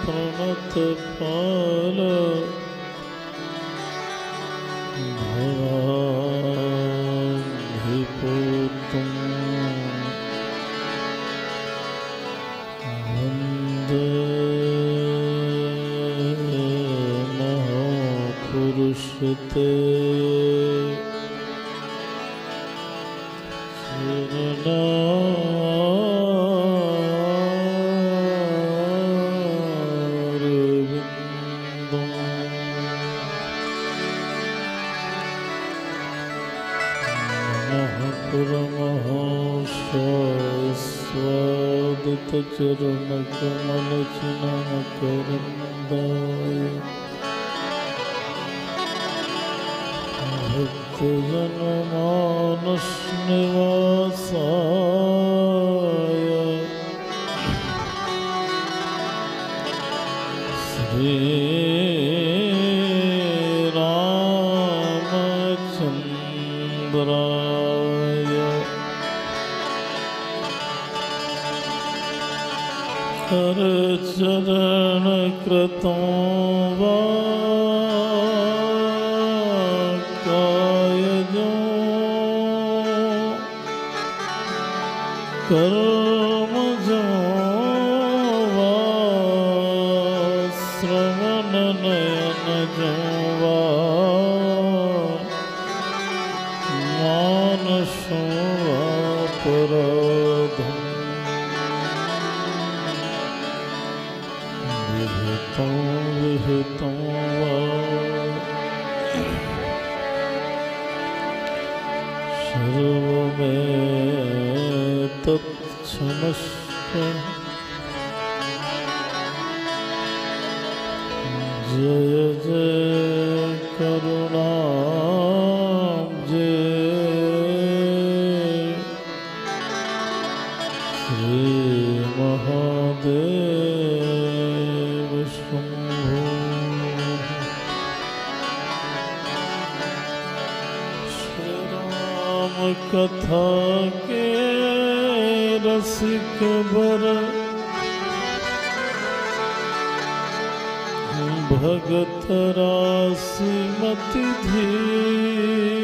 प्रणत पाल भवाधिपोतुं वन्दे महापुरुषते चरण कमल चिन्मकरन्दाय भक्तजन मानस निवासाय श्री रामचंद्राय कर चरण कृतों वा कायजो कर्मजो वा श्रवण नयन जो वा मानसो वा पराधम विहितं वा सर्वमेतत्क्षमस्व जय जय करुणाब्जे श्री महादेव शंभो। श्री राम कथा के रसिक बर भगत राशि मति धीर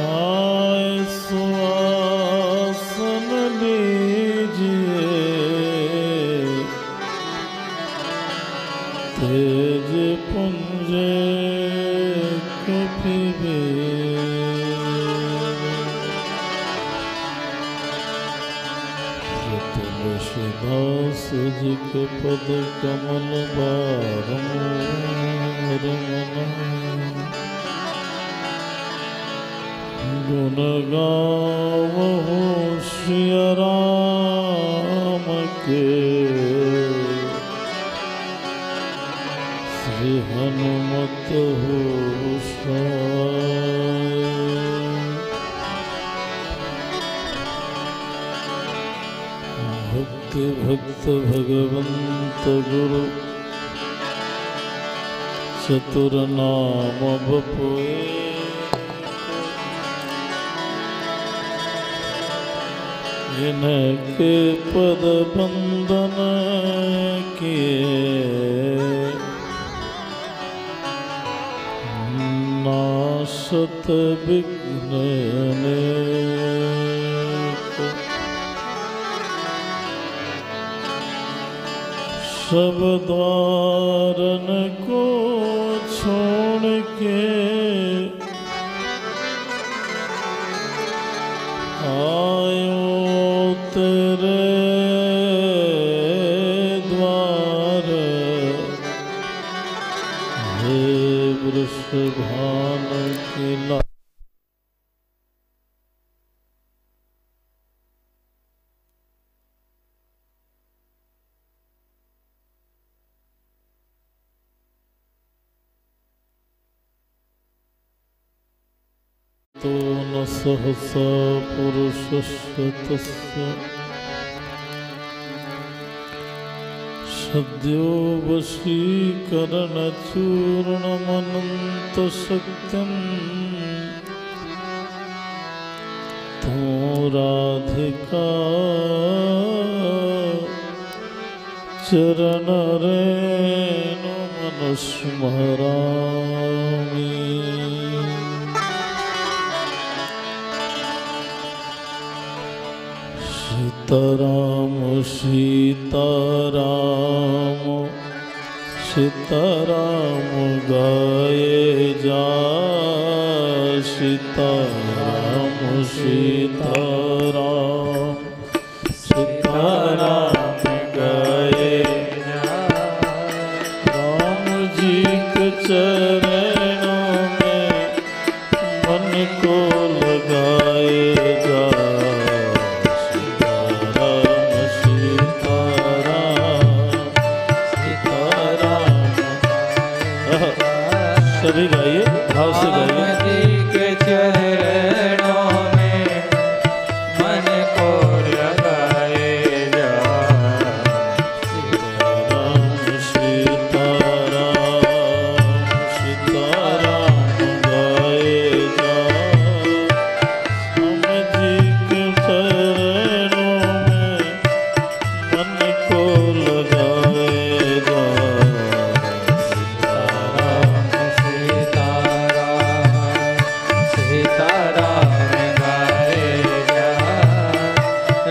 आय सुआसन लीजिए तेज पुंज तुलसीदास जी के पद कमल बारंबार गुण गावहु सिया राम के श्री हनुमत होशाय। भक्ति भक्त भगवंत गुरु चतुर नाम बपुए इनके पद बंदन किए नासत विघ्न सब द्वारन को छोड़ के आयो तेरे द्वार हे वृषभान की ला तो न सहसा पुरुषस्य तस्य सद्यो वशीकरणचूर्णमनन्तशक्तिं तो राधिका चरण रेणु मनुस्मरामि सीताराम सीताराम सीताराम गाए जा सीताराम सीताराम सीताराम गाए जा राम जी के चरणों में मन को लगाए जा सभी गाइए, भाव से गाइए। जी के चरणों में मन को लगाए जा सीताराम सीताराम सीताराम गाए जा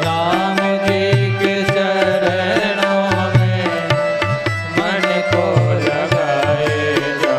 राम जी के चरणों में मन को लगाए जा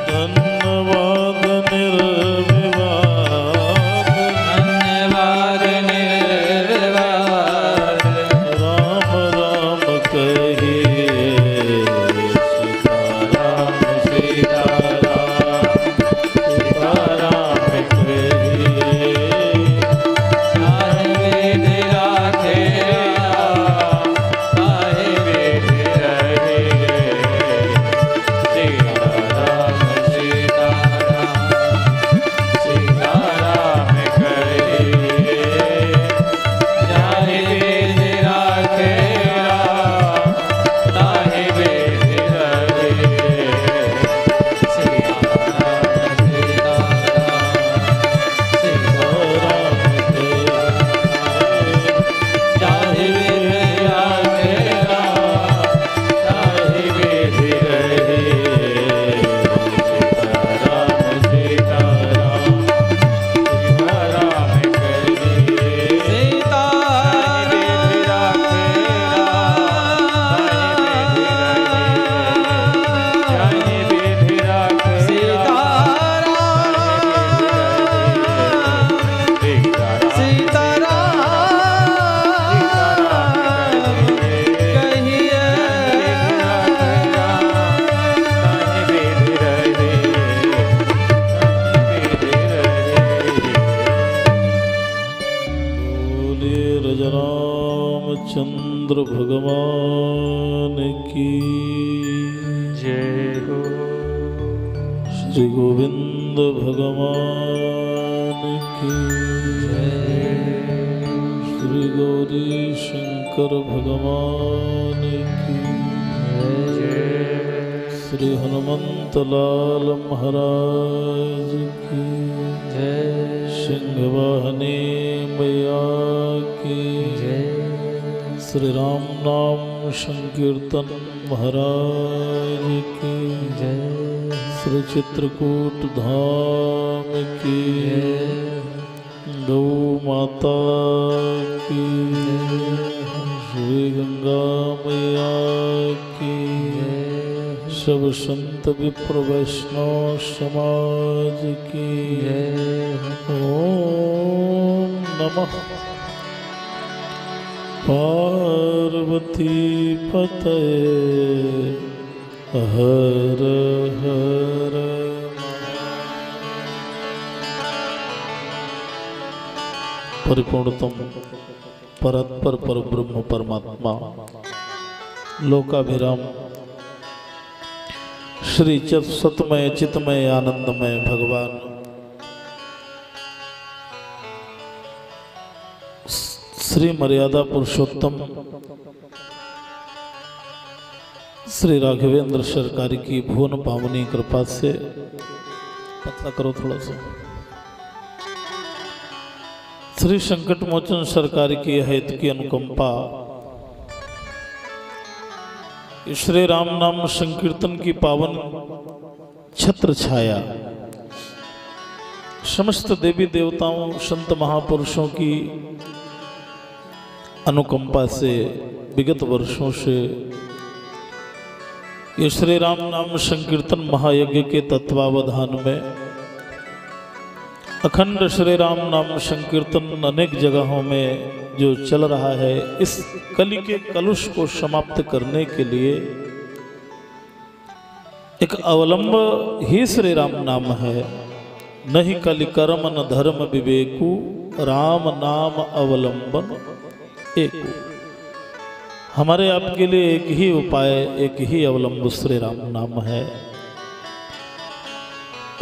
धन्यवाद निर्विवाद गोविंद भगवान की जय हो। श्री गोविंद भगवान की जय। श्री गौरी शंकर भगवान की जय। श्री हनुमंत लाल महाराज की जय। सिंह वाहनी मैया की जय। श्री राम नाम संकीर्तन महाराज की जय। श्री चित्रकूट धाम की गौ माता की श्री गंगा मैया की सब संत विप्र वैष्णव समाज की ओम नमः पार्वती पतये हर हर परिपूर्णतम परत्पर पर ब्रह्म परमात्मा लोकाभिराम श्री सतमय चितमय आनंदमय भगवान श्री मर्यादा पुरुषोत्तम श्री राघवेंद्र सरकार की भुवन पावनी कृपा से पतला करो थोड़ा सा श्री संकट मोचन सरकार की हित की अनुकंपा श्री राम नाम संकीर्तन की पावन छत्र छाया समस्त देवी देवताओं संत महापुरुषों की अनुकंपा से विगत वर्षों से ये श्री राम नाम संकीर्तन महायज्ञ के तत्वावधान में अखंड श्री राम नाम संकीर्तन अनेक जगहों में जो चल रहा है, इस कली के कलुष को समाप्त करने के लिए एक अवलंब ही श्री राम नाम है। नहीं कलि कर्म न धर्म विवेकु राम नाम अवलंबन एक। हमारे आपके लिए एक ही उपाय एक ही अवलंब श्री राम नाम है।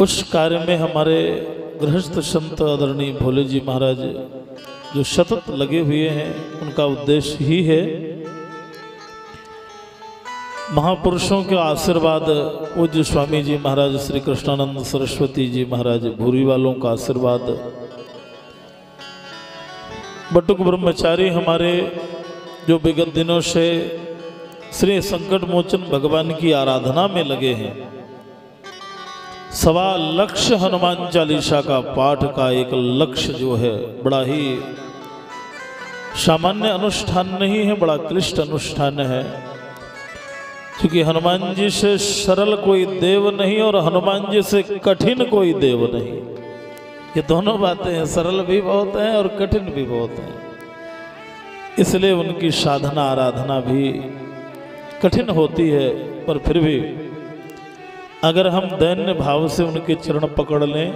उस कार्य में हमारे गृहस्थ संत आदरणीय भोले जी महाराज जो सतत लगे हुए हैं, उनका उद्देश्य ही है महापुरुषों के आशीर्वाद। पूज्य स्वामी जी महाराज श्री कृष्णानंद सरस्वती जी महाराज भूरी वालों का आशीर्वाद, बटुक ब्रह्मचारी हमारे जो विगत दिनों से श्री संकट मोचन भगवान की आराधना में लगे हैं। 1.25 लक्ष हनुमान चालीसा का पाठ का एक लक्ष्य जो है बड़ा ही सामान्य अनुष्ठान नहीं है, बड़ा क्लिष्ट अनुष्ठान है। क्योंकि हनुमान जी से सरल कोई देव नहीं और हनुमान जी से कठिन कोई देव नहीं। ये दोनों बातें हैं, सरल भी बहुत हैं और कठिन भी बहुत हैं। इसलिए उनकी साधना आराधना भी कठिन होती है, पर फिर भी अगर हम दैन्य भाव से उनके चरण पकड़ लें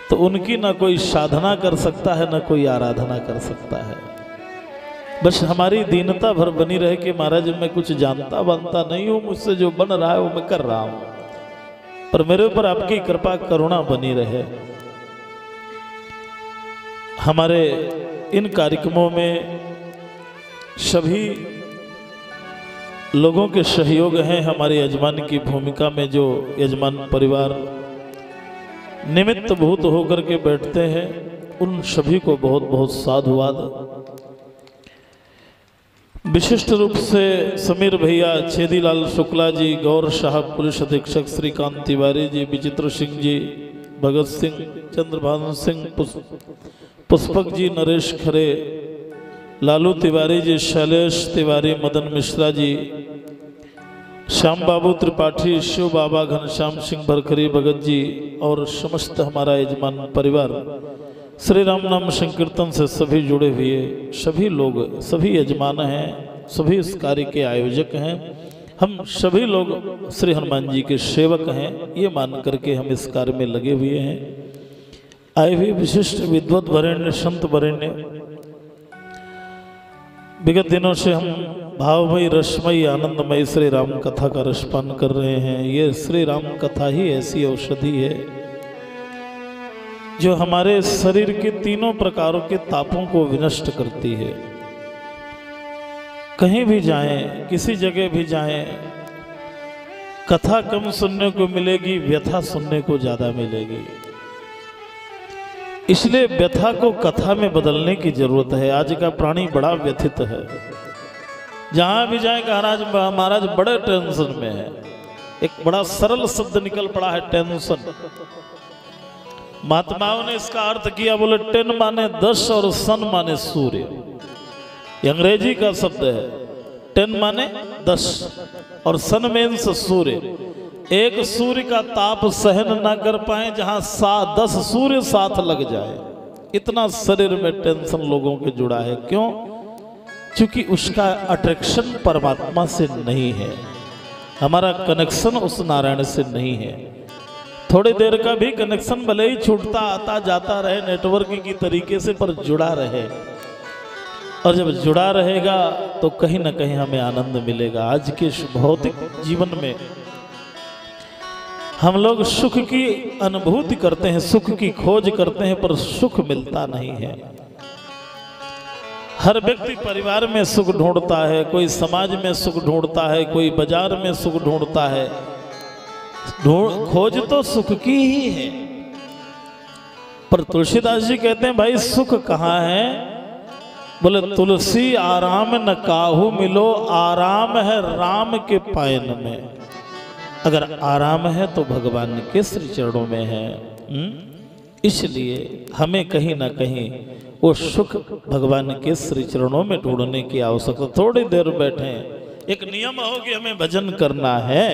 तो उनकी ना कोई साधना कर सकता है ना कोई आराधना कर सकता है। बस हमारी दीनता भर बनी रहे कि महाराज मैं कुछ जानता बनता नहीं हूँ, मुझसे जो बन रहा है वो मैं कर रहा हूँ, पर मेरे ऊपर आपकी कृपा करुणा बनी रहे। हमारे इन कार्यक्रमों में सभी लोगों के सहयोग हैं। हमारे यजमान की भूमिका में जो यजमान परिवार निमित्त भूत होकर के बैठते हैं, उन सभी को बहुत बहुत साधुवाद। विशिष्ट रूप से समीर भैया, छेदीलाल शुक्ला जी, गौर साहब, पुलिस अधीक्षक श्रीकांत तिवारी जी, विचित्र सिंह जी, भगत सिंह, चंद्रभानु सिंह, पुष्पक जी, नरेश खरे, लालू तिवारी जी, शैलेश तिवारी, मदन मिश्रा जी, श्याम बाबू त्रिपाठी, शिव बाबा, घनश्याम सिंह भरखरी, भगत जी और समस्त हमारा यजमान परिवार श्री राम नाम संकीर्तन से सभी जुड़े हुए सभी लोग, सभी यजमान हैं, सभी इस कार्य के आयोजक हैं। हम सभी लोग श्री हनुमान जी के सेवक हैं, ये मान करके हम इस कार्य में लगे हुए हैं। आए हुए विशिष्ट विद्वत वरेण्य, संत वरेण्य, विगत दिनों से हम भावमयी रसमयी आनंदमयी श्री राम कथा का रसपान कर रहे हैं। ये श्री राम कथा ही ऐसी औषधि है जो हमारे शरीर के तीनों प्रकारों के तापों को विनष्ट करती है। कहीं भी जाएं, किसी जगह भी जाएं, कथा कम सुनने को मिलेगी, व्यथा सुनने को ज्यादा मिलेगी। इसलिए व्यथा को कथा में बदलने की जरूरत है। आज का प्राणी बड़ा व्यथित है, जहां भी जाएगा महाराज बड़े टेंशन में है। एक बड़ा सरल शब्द निकल पड़ा है, टेंशन। महात्माओं ने इसका अर्थ किया, बोले 10 माने 10 और सन माने सूर्य। ये अंग्रेजी का शब्द है। 10 माने 10 और सन मीन्स सूर्य। एक सूर्य का ताप सहन ना कर पाए जहां 10 सूर्य साथ लग जाए, इतना शरीर में टेंशन लोगों के जुड़ा है। क्यों? क्योंकि उसका अट्रैक्शन परमात्मा से नहीं है, हमारा कनेक्शन उस नारायण से नहीं है। थोड़ी देर का भी कनेक्शन भले ही छूटता आता जाता रहे नेटवर्किंग की तरीके से, पर जुड़ा रहे। और जब जुड़ा रहेगा तो कहीं ना कहीं हमें आनंद मिलेगा। आज के भौतिक जीवन में हम लोग सुख की अनुभूति करते हैं, सुख की खोज करते हैं, पर सुख मिलता नहीं है। हर व्यक्ति परिवार में सुख ढूंढता है, कोई समाज में सुख ढूंढता है, कोई बाजार में सुख ढूंढता है। खोज तो सुख की ही है, पर तुलसीदास जी कहते हैं भाई सुख कहाँ है? बोले तुलसी आराम न काहू मिलो, आराम है राम के पायन में। अगर आराम है तो भगवान के श्री चरणों में है। इसलिए हमें कहीं ना कहीं वो सुख भगवान के श्री चरणों में ढूंढने की आवश्यकता। थोड़ी देर बैठे, एक नियम हो कि हमें भजन करना है,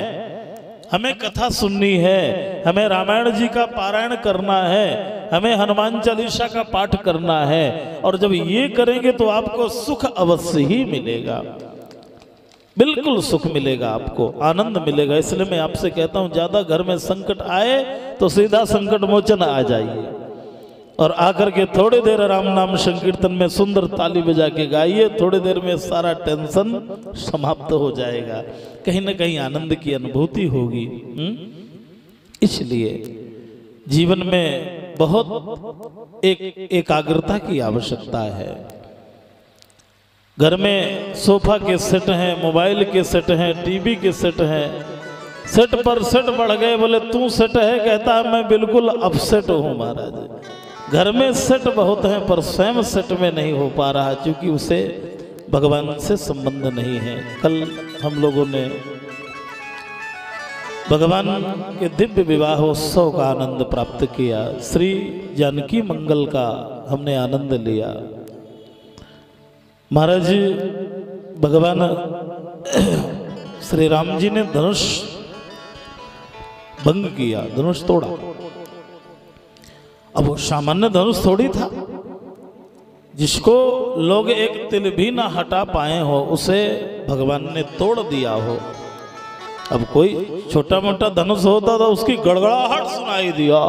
हमें कथा सुननी है, हमें रामायण जी का पारायण करना है, हमें हनुमान चालीसा का पाठ करना है। और जब ये करेंगे तो आपको सुख अवश्य ही मिलेगा, बिल्कुल सुख मिलेगा, आपको आनंद मिलेगा। इसलिए मैं आपसे कहता हूं, ज्यादा घर में संकट आए तो सीधा संकट मोचन आ जाइए और आकर के थोड़ी देर राम नाम संकीर्तन में सुंदर ताली बजा के गाइए। थोड़ी देर में सारा टेंशन समाप्त हो जाएगा, कहीं ना कहीं आनंद की अनुभूति होगी। इसलिए जीवन में बहुत एकाग्रता की आवश्यकता है। घर में सोफा के सेट हैं, मोबाइल के सेट हैं, टीवी के सेट हैं, सेट पर सेट बढ़ गए। बोले तू सेट है, कहता है मैं बिल्कुल अपसेट हूँ महाराज। घर में सेट बहुत हैं पर स्वयं सेट में नहीं हो पा रहा, क्योंकि उसे भगवान से संबंध नहीं है। कल हम लोगों ने भगवान के दिव्य विवाहोत्सव का आनंद प्राप्त किया, श्री जानकी मंगल का हमने आनंद लिया। महाराज जी भगवान श्री राम जी ने धनुष भंग किया, धनुष तोड़ा। अब वो सामान्य धनुष थोड़ी था, जिसको लोग एक तिल भी ना हटा पाए हो उसे भगवान ने तोड़ दिया हो। अब कोई छोटा मोटा धनुष होता था, उसकी गड़गड़ाहट सुनाई दिया।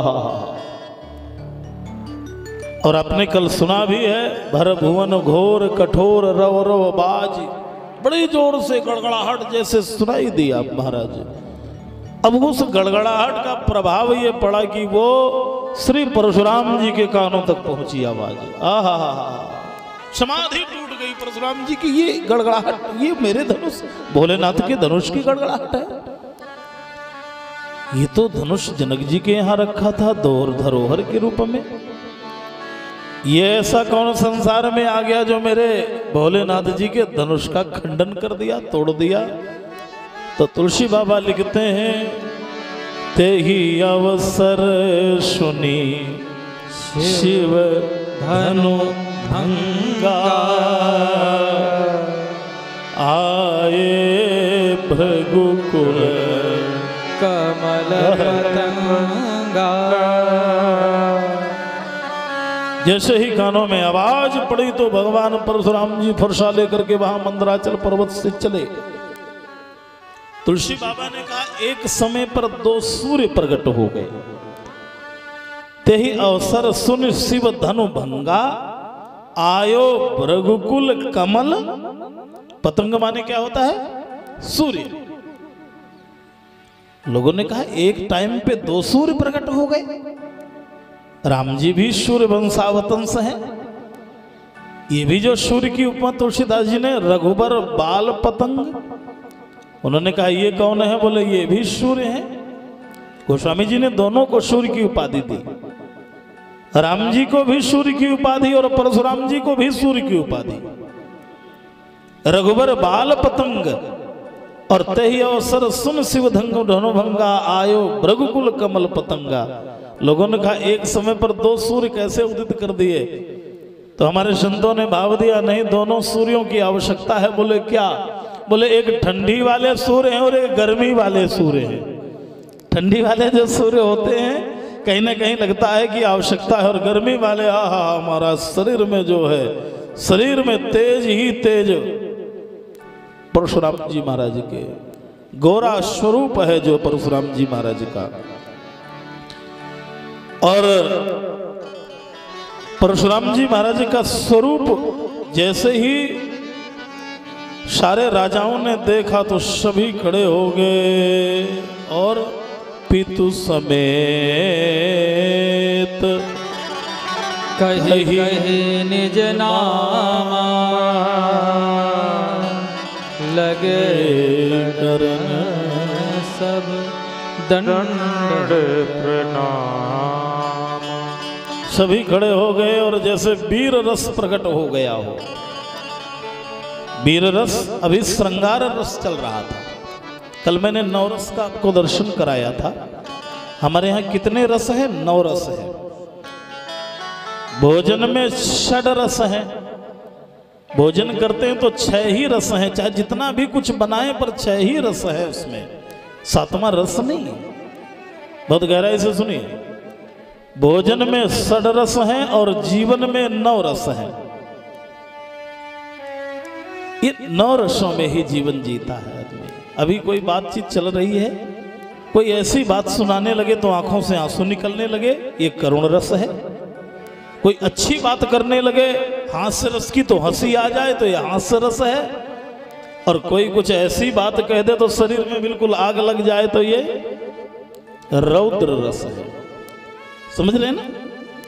और आपने कल सुना भी है, भर भुवन घोर कठोर रव रव बाज, बड़ी जोर से गड़गड़ाहट जैसे सुनाई दिया महाराज। अब उस गड़गड़ाहट का प्रभाव ये पड़ा कि वो श्री परशुराम जी के कानों तक पहुंची आवाज। आहा, समाधि टूट गई परशुराम जी की। ये गड़गड़ाहट, ये मेरे धनुष, भोलेनाथ के धनुष की गड़गड़ाहट है। ये तो धनुष जनक जी के यहाँ रखा था धरोहर के रूप में। ये ऐसा कौन संसार में आ गया जो मेरे भोलेनाथ जी के धनुष का खंडन कर दिया, तोड़ दिया? तो तुलसी बाबा लिखते हैं, ते ही अवसर सुनी शिव धनु भंगा, आए भृगुकुल कमल पतंगा। जैसे ही कानों में आवाज पड़ी तो भगवान परशुराम जी फरसा लेकर के वहां मंदराचल पर्वत से चले। तुलसी बाबा ने कहा, एक समय पर 2 सूर्य प्रकट हो गए। ते ही अवसर सुन शिव धनु भंगा, आयो रघुकुल कमल पतंग माने क्या होता है? सूर्य। लोगों ने कहा एक टाइम पे 2 सूर्य प्रकट हो गए। राम जी भी सूर्य वंशावतंस हैं। ये भी जो सूर्य की उपमा तुलसीदास जी ने रघुबर बाल पतंग, उन्होंने कहा ये कौन है? बोले ये भी सूर्य हैं। गोस्वामी जी ने दोनों को सूर्य की उपाधि दी। राम जी को भी सूर्य की उपाधि और परशुराम जी को भी सूर्य की उपाधि। रघुबर बाल पतंग और तेहि अवसर सुन शिव धंग धनुभंगा आयो रघुकुल कमल पतंगा। लोगों ने कहा एक समय पर 2 सूर्य कैसे उदित कर दिए? तो हमारे संतों ने भाव दिया नहीं, दोनों सूर्यों की आवश्यकता है। बोले क्या? बोले एक ठंडी वाले सूर्य हैं और एक गर्मी वाले सूर्य हैं। ठंडी वाले जो सूर्य होते हैं कहीं ना कहीं लगता है कि आवश्यकता है, और गर्मी वाले आहा हमारा शरीर में जो है, शरीर में तेज ही तेज परशुराम जी महाराज के गोरा स्वरूप है जो परशुराम जी महाराज का। और परशुराम जी महाराज का स्वरूप जैसे ही सारे राजाओं ने देखा तो सभी खड़े हो गए और पितु समेत कही कही निज नामा लगे करन सब दंड प्रणाम। सभी खड़े हो गए और जैसे वीर रस प्रकट हो गया हो। वीर रस अभी श्रृंगार रस चल रहा था। कल मैंने 9 रस का आपको दर्शन कराया था। हमारे यहाँ कितने रस हैं? 9 रस है। भोजन में 6 रस हैं। भोजन करते हैं तो 6 ही रस हैं, चाहे जितना भी कुछ बनाए पर 6 ही रस है उसमें, 7वां रस नहीं। बहुत गहराई से सुनिए। भोजन में 6 रस हैं और जीवन में 9 रस हैं। ये 9 रसों में ही जीवन जीता है आदमी। अभी कोई बातचीत चल रही है, कोई ऐसी बात सुनाने लगे तो आंखों से आंसू निकलने लगे, ये करुण रस है। कोई अच्छी बात करने लगे हास्य रस की तो हंसी आ जाए तो ये हास्य रस है। और कोई कुछ ऐसी बात कह दे तो शरीर में बिल्कुल आग लग जाए तो ये रौद्र रस है। समझ रहे हैं ना?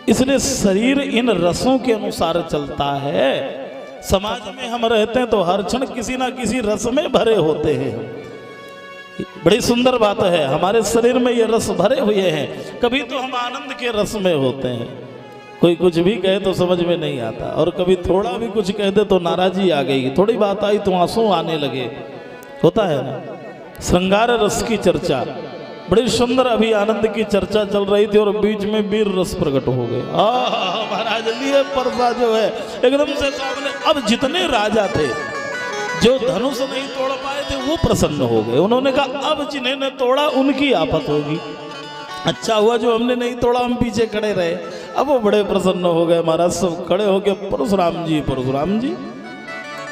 इसलिए शरीर इन रसों के अनुसार चलता है। समाज में हम रहते हैं तो हर क्षण किसी ना किसी रस में भरे होते हैं। बड़ी सुंदर बात है, हमारे शरीर में ये रस भरे हुए हैं। कभी तो हम आनंद के रस में होते हैं, कोई कुछ भी कहे तो समझ में नहीं आता, और कभी थोड़ा भी कुछ कह दे तो नाराजी आ गई, थोड़ी बात आई तो आंसू आने लगे। होता है ना? श्रृंगार रस की चर्चा बड़ी सुंदर अभी आनंद की चर्चा चल रही थी और बीच में वीर रस प्रकट हो गए। महाराज लिए परसा जो है एकदम से सामने। अब जितने राजा थे जो धनुष नहीं तोड़ पाए थे वो प्रसन्न हो गए। उन्होंने कहा अब जिन्हें ने तोड़ा उनकी आफत होगी। अच्छा हुआ जो हमने नहीं तोड़ा, हम पीछे खड़े रहे। अब वो बड़े प्रसन्न हो गए। महाराज सब खड़े हो गए, परशुराम जी परशुराम जी।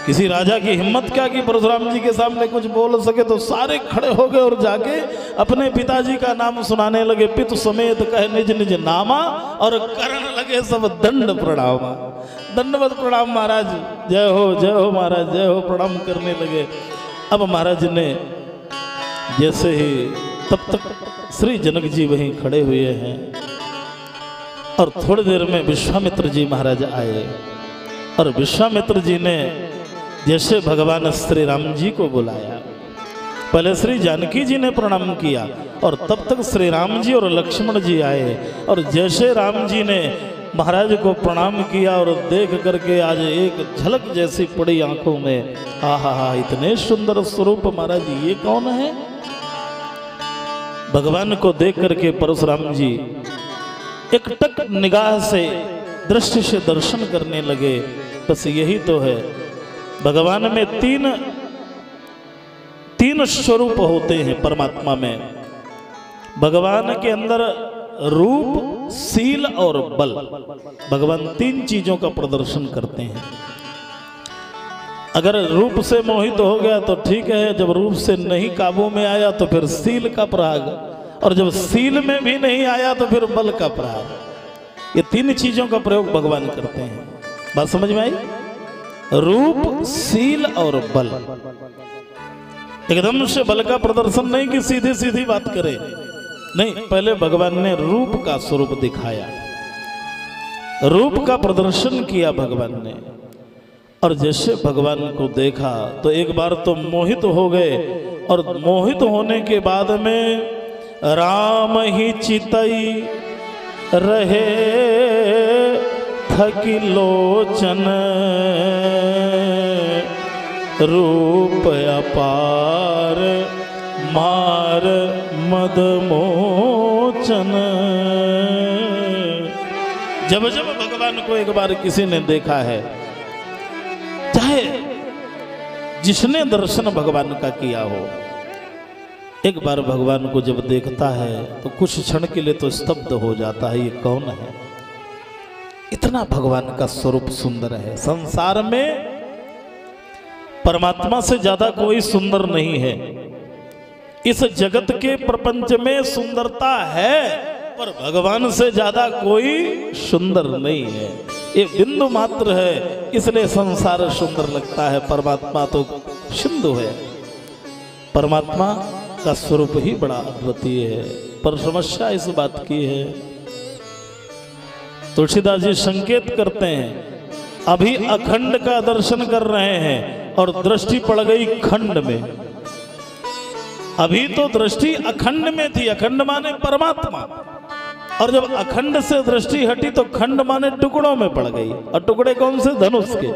किसी राजा की हिम्मत क्या कि परशुराम जी के सामने कुछ बोल सके, तो सारे खड़े हो गए और जाके अपने पिताजी का नाम सुनाने लगे। पितु समेत कहे निज निज नामा और करने लगे सब दंड प्रणाम। दंडवत प्रणाम महाराज, जय हो महाराज, जय हो, प्रणाम करने लगे। अब महाराज ने जैसे ही, तब तक श्री जनक जी वहीं खड़े हुए हैं और थोड़ी देर में विश्वामित्र जी महाराज आए। और विश्वामित्र जी ने जैसे भगवान श्री राम जी को बुलाया, पहले श्री जानकी जी ने प्रणाम किया और तब तक श्री राम जी और लक्ष्मण जी आए। और जैसे राम जी ने महाराज को प्रणाम किया और देख करके आज एक झलक जैसी पड़ी आंखों में, आहा इतने सुंदर स्वरूप महाराज, ये कौन है? भगवान को देख करके परशुराम जी एक टक निगाह से दृष्टि से दर्शन करने लगे। बस यही तो है, भगवान में तीन स्वरूप होते हैं परमात्मा में। भगवान के अंदर रूप, शील और बल, भगवान 3 चीजों का प्रदर्शन करते हैं। अगर रूप से मोहित हो गया तो ठीक है, जब रूप से नहीं काबू में आया तो फिर शील का प्रहार, और जब शील में भी नहीं आया तो फिर बल का प्रहार। ये 3 चीजों का प्रयोग भगवान करते हैं। बात समझ में आई? रूप, शील और बल, एकदम से बल का प्रदर्शन नहीं कि सीधी सीधी बात करे, नहीं, पहले भगवान ने रूप का स्वरूप दिखाया, रूप का प्रदर्शन किया भगवान ने। और जैसे भगवान को देखा तो एक बार तो मोहित हो गए, और मोहित होने के बाद में राम ही चितई रहे थकी लोचन, रूप अपार मार मद मोचन। जब जब भगवान को एक बार किसी ने देखा है, चाहे जिसने दर्शन भगवान का किया हो, एक बार भगवान को जब देखता है तो कुछ क्षण के लिए तो स्तब्ध हो जाता है, ये कौन है? इतना भगवान का स्वरूप सुंदर है। संसार में परमात्मा से ज्यादा कोई सुंदर नहीं है। इस जगत के प्रपंच में सुंदरता है, पर भगवान से ज्यादा कोई सुंदर नहीं है। ये बिंदु मात्र है, इसलिए संसार सुंदर लगता है। परमात्मा तो सिंधु है। परमात्मा का स्वरूप ही बड़ा अद्वितीय है। पर समस्या इस बात की है, तुलसीदास जी संकेत करते हैं, अभी अखंड का दर्शन कर रहे हैं और दृष्टि पड़ गई खंड में। अभी तो दृष्टि अखंड में थी, अखंड माने परमात्मा, और जब अखंड से दृष्टि हटी तो खंड माने टुकड़ों में पड़ गई। और टुकड़े कौन से? धनुष के।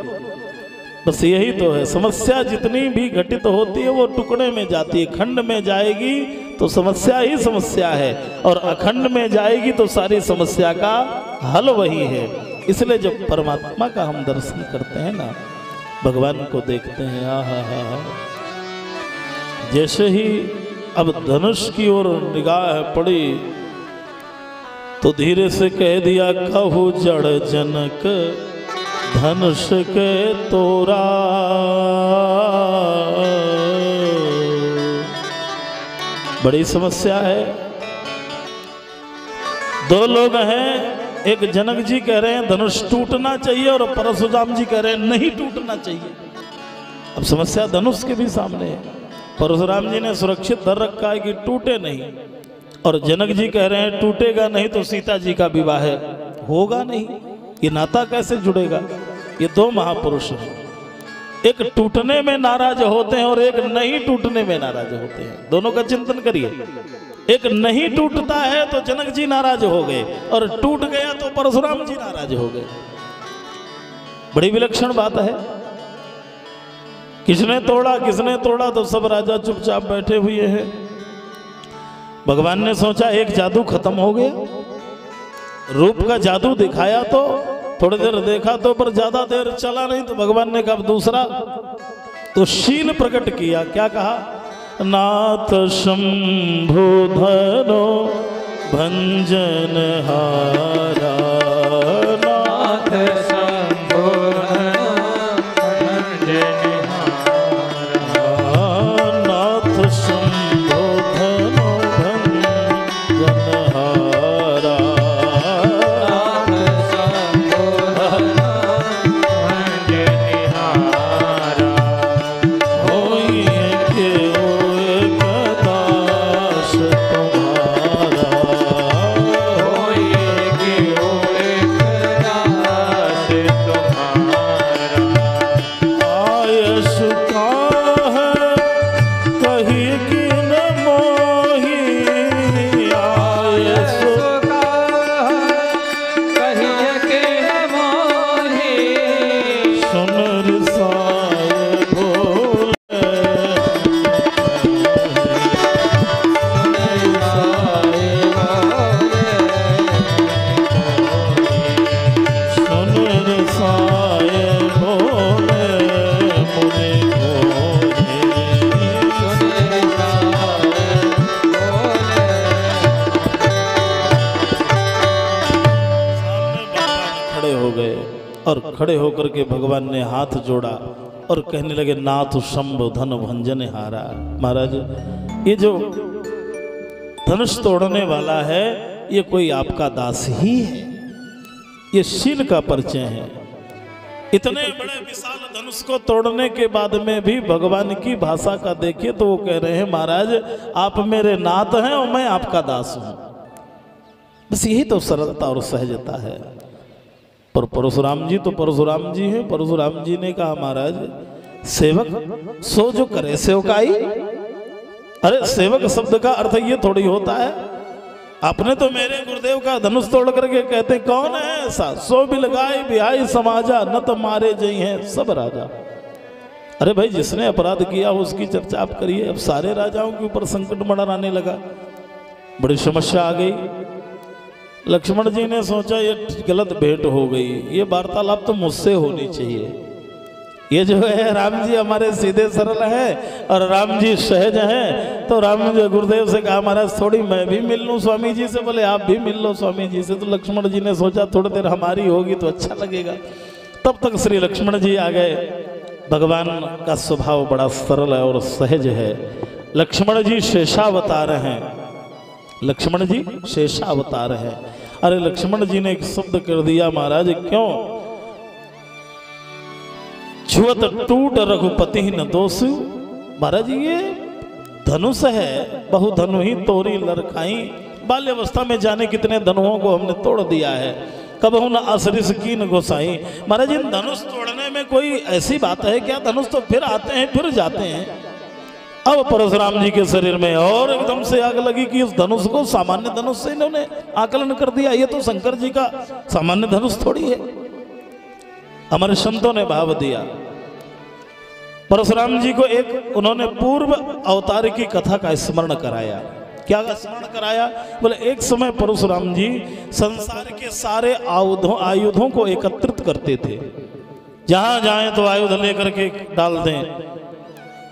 बस यही तो है समस्या। जितनी भी घटित होती है वो टुकड़े में जाती है। खंड में जाएगी तो समस्या ही समस्या है, और अखंड में जाएगी तो सारी समस्या का हल वही है। इसलिए जब परमात्मा का हम दर्शन करते हैं ना, भगवान को देखते हैं, आहा हा, जैसे ही अब धनुष की ओर निगाह पड़ी तो धीरे से कह दिया, कहू जड़ जनक धनुष के तोरा। बड़ी समस्या है। दो लोग हैं, एक जनक जी कह रहे हैं धनुष टूटना चाहिए, और परशुराम जी कह रहे हैं नहीं टूटना चाहिए। अब समस्या धनुष के भी सामने है। परशुराम जी ने सुरक्षित धर रखा है कि टूटे नहीं, और जनक जी कह रहे हैं टूटेगा नहीं तो सीता जी का विवाह होगा नहीं। ये नाता कैसे जुड़ेगा? ये दो महापुरुष हैं, एक टूटने में नाराज होते हैं और एक नहीं टूटने में नाराज होते हैं। दोनों का चिंतन करिए। एक नहीं टूटता है तो जनक जी नाराज हो गए, और टूट गया तो परशुराम जी नाराज हो गए। बड़ी विलक्षण बात है। किसने तोड़ा तो सब राजा चुपचाप बैठे हुए हैं। भगवान ने सोचा एक जादू खत्म हो गया, रूप का जादू दिखाया तो थोड़ी देर देखा तो, पर ज्यादा देर चला नहीं, तो भगवान ने कहा दूसरा, तो शील प्रकट किया। क्या कहा? नाथ शंभु धनो भंजन हारा, नाथ शंभु और खड़े होकर के भगवान ने हाथ जोड़ा और कहने लगे, नाथ शंभु धन भंजन हारा। महाराज, ये जो धनुष तोड़ने वाला है ये कोई आपका दास ही है। ये शील का परिचय है। इतने बड़े विशाल धनुष को तोड़ने के बाद में भी भगवान की भाषा का देखिए तो वो कह रहे हैं महाराज आप मेरे नाथ हैं और मैं आपका दास हूं। बस यही तो सरलता और सहजता है। पर परशुराम जी तो परशुराम जी हैं। परशुराम जी ने कहा महाराज सेवक सो जो करे सेवकाई। अरे सेवक शब्द का अर्थ ये थोड़ी होता है आपने तो मेरे गुरुदेव का धनुष तोड़ करके कहते कौन है ऐसा, सो भी लगाए बिहाई समाजा न तो मारे जई हैं सब राजा। अरे भाई जिसने अपराध किया हो उसकी चर्चा आप करिए। अब सारे राजाओं के ऊपर संकट मंडराने लगा, बड़ी समस्या आ गई। लक्ष्मण जी ने सोचा ये गलत भेंट हो गई, ये वार्तालाप तो मुझसे होनी चाहिए। ये जो है राम जी हमारे सीधे सरल हैं और राम जी सहज हैं। तो राम जी गुरुदेव से कहा महाराज थोड़ी मैं भी मिल लूँ स्वामी जी से। बोले आप भी मिल लो स्वामी जी से। तो लक्ष्मण जी ने सोचा थोड़ी देर हमारी होगी तो अच्छा लगेगा। तब तक श्री लक्ष्मण जी आ गए। भगवान का स्वभाव बड़ा सरल है और सहज है। लक्ष्मण जी शेषावतार हैं। लक्ष्मण जी शेषावतार हैं। अरे लक्ष्मण जी ने एक शब्द कर दिया महाराज क्यों छुअत टूट रघुपति न दोष। महाराज ये धनुष है बहुधनु ही तोरी लड़खाई। बाल्यावस्था में जाने कितने धनुओं को हमने तोड़ दिया है, कब न असरिस कीन गोसाई। महाराज इन धनुष तोड़ने में कोई ऐसी बात है क्या? धनुष तो फिर आते हैं फिर जाते हैं। अब परशुराम जी के शरीर में और एकदम से आग लगी कि इस धनुष को सामान्य धनुष से इन्होंने आकलन कर दिया। ये तो शंकर जी का सामान्य धनुष थोड़ी है। हमारे संतों ने भाव दिया। परशुराम जी को एक उन्होंने पूर्व अवतार की कथा का स्मरण कराया। क्या स्मरण कराया? बोले एक समय परशुराम जी संसार के सारे आयुधों को एकत्रित करते थे। जहां जाएं तो आयुध लेकर के डाल दें।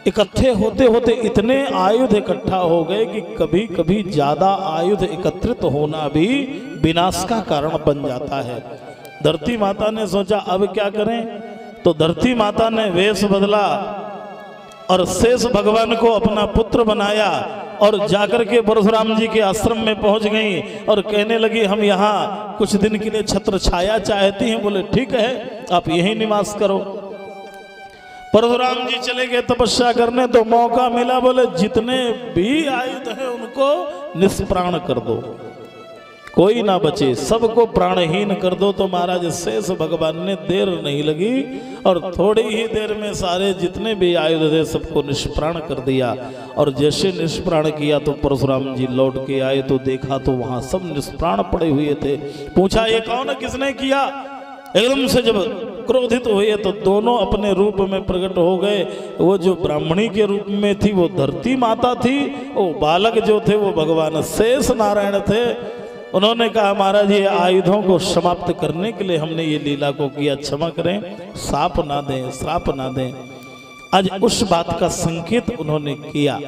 इकट्ठे होते होते इतने आयुध इकट्ठा हो गए कि कभी कभी ज्यादा आयुध एकत्रित होना भी विनाश का कारण बन जाता है। धरती माता ने सोचा अब क्या करें, तो धरती माता ने वेश बदला और शेष भगवान को अपना पुत्र बनाया और जाकर के परशुराम जी के आश्रम में पहुंच गई और कहने लगी हम यहाँ कुछ दिन के लिए छत्र छाया चाहती हैं। बोले ठीक है आप यहीं निवास करो। परशुराम जी चले गए तपस्या करने, तो मौका मिला। बोले जितने भी आयुध हैं उनको निष्प्राण कर दो, कोई ना बचे, सबको प्राणहीन कर दो। तो महाराज शेष भगवान ने देर नहीं लगी और थोड़ी ही देर में सारे जितने भी आयुध थे सबको निष्प्राण कर दिया। और जैसे निष्प्राण किया तो परशुराम जी लौट के आए तो देखा तो वहां सब निष्प्राण पड़े हुए थे। पूछा ये कौन किसने किया? एकदम से जब क्रोधित हुए तो दोनों अपने रूप में प्रकट हो गए। वो जो ब्राह्मणी के रूप में थी वो धरती माता थी, वो बालक जो थे वो भगवान शेष नारायण थे। उन्होंने कहा महाराज ये आयुधों को समाप्त करने के लिए हमने ये लीला को किया, क्षमा करें, साप ना दें, श्राप ना दें। आज उस बात का संकेत उन्होंने किया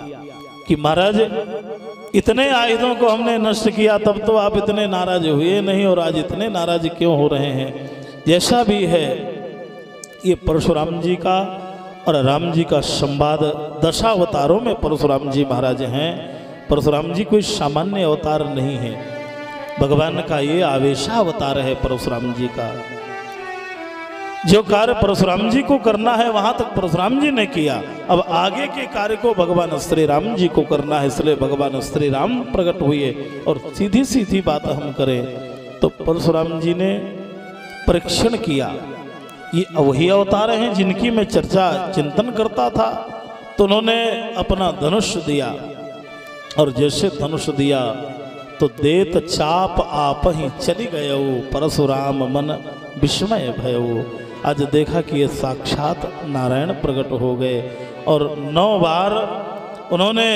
कि महाराज इतने आयुधों को हमने नष्ट किया तब तो आप इतने नाराज हुए नहीं, और आज इतने नाराज क्यों हो रहे हैं? जैसा भी है ये परशुराम जी का और राम जी का संवाद दशावतारों में परशुराम जी महाराज हैं। परशुराम जी कोई सामान्य अवतार नहीं है, भगवान का ये आवेशावतार है परशुराम जी का। जो कार्य परशुराम जी को करना है वहां तक परशुराम जी ने किया, अब आगे के कार्य को भगवान श्री राम जी को करना है, इसलिए भगवान श्री राम प्रकट हुए। और सीधी सीधी बात हम करें तो परशुराम जी ने परीक्षण किया। ये वही अवतार हैं जिनकी मैं चर्चा चिंतन करता था। तो उन्होंने अपना धनुष दिया और जैसे धनुष दिया तो देत चाप आप ही चली गयो, परशुराम मन विस्मय भयो। आज देखा कि ये साक्षात नारायण प्रकट हो गए और 9 बार उन्होंने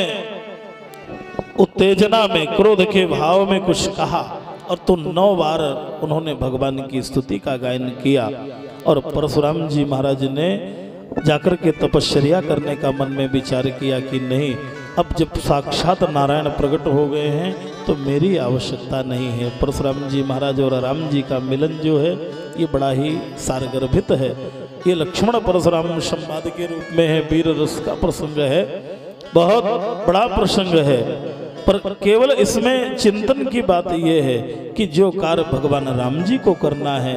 उत्तेजना में क्रोध के भाव में कुछ कहा और तो 9 बार उन्होंने भगवान की स्तुति का गायन किया। और परशुराम जी महाराज ने जाकर के तपश्चर्या करने का मन में विचार किया कि नहीं, अब जब साक्षात नारायण प्रकट हो गए हैं तो मेरी आवश्यकता नहीं है। परशुराम जी महाराज और राम जी का मिलन जो है ये बड़ा ही सारगर्भित है। ये लक्ष्मण परशुराम संवाद के रूप में है, वीर रस का प्रसंग है, बहुत बड़ा प्रसंग है। पर केवल इसमें चिंतन की बात यह है कि जो कार्य भगवान राम जी को करना है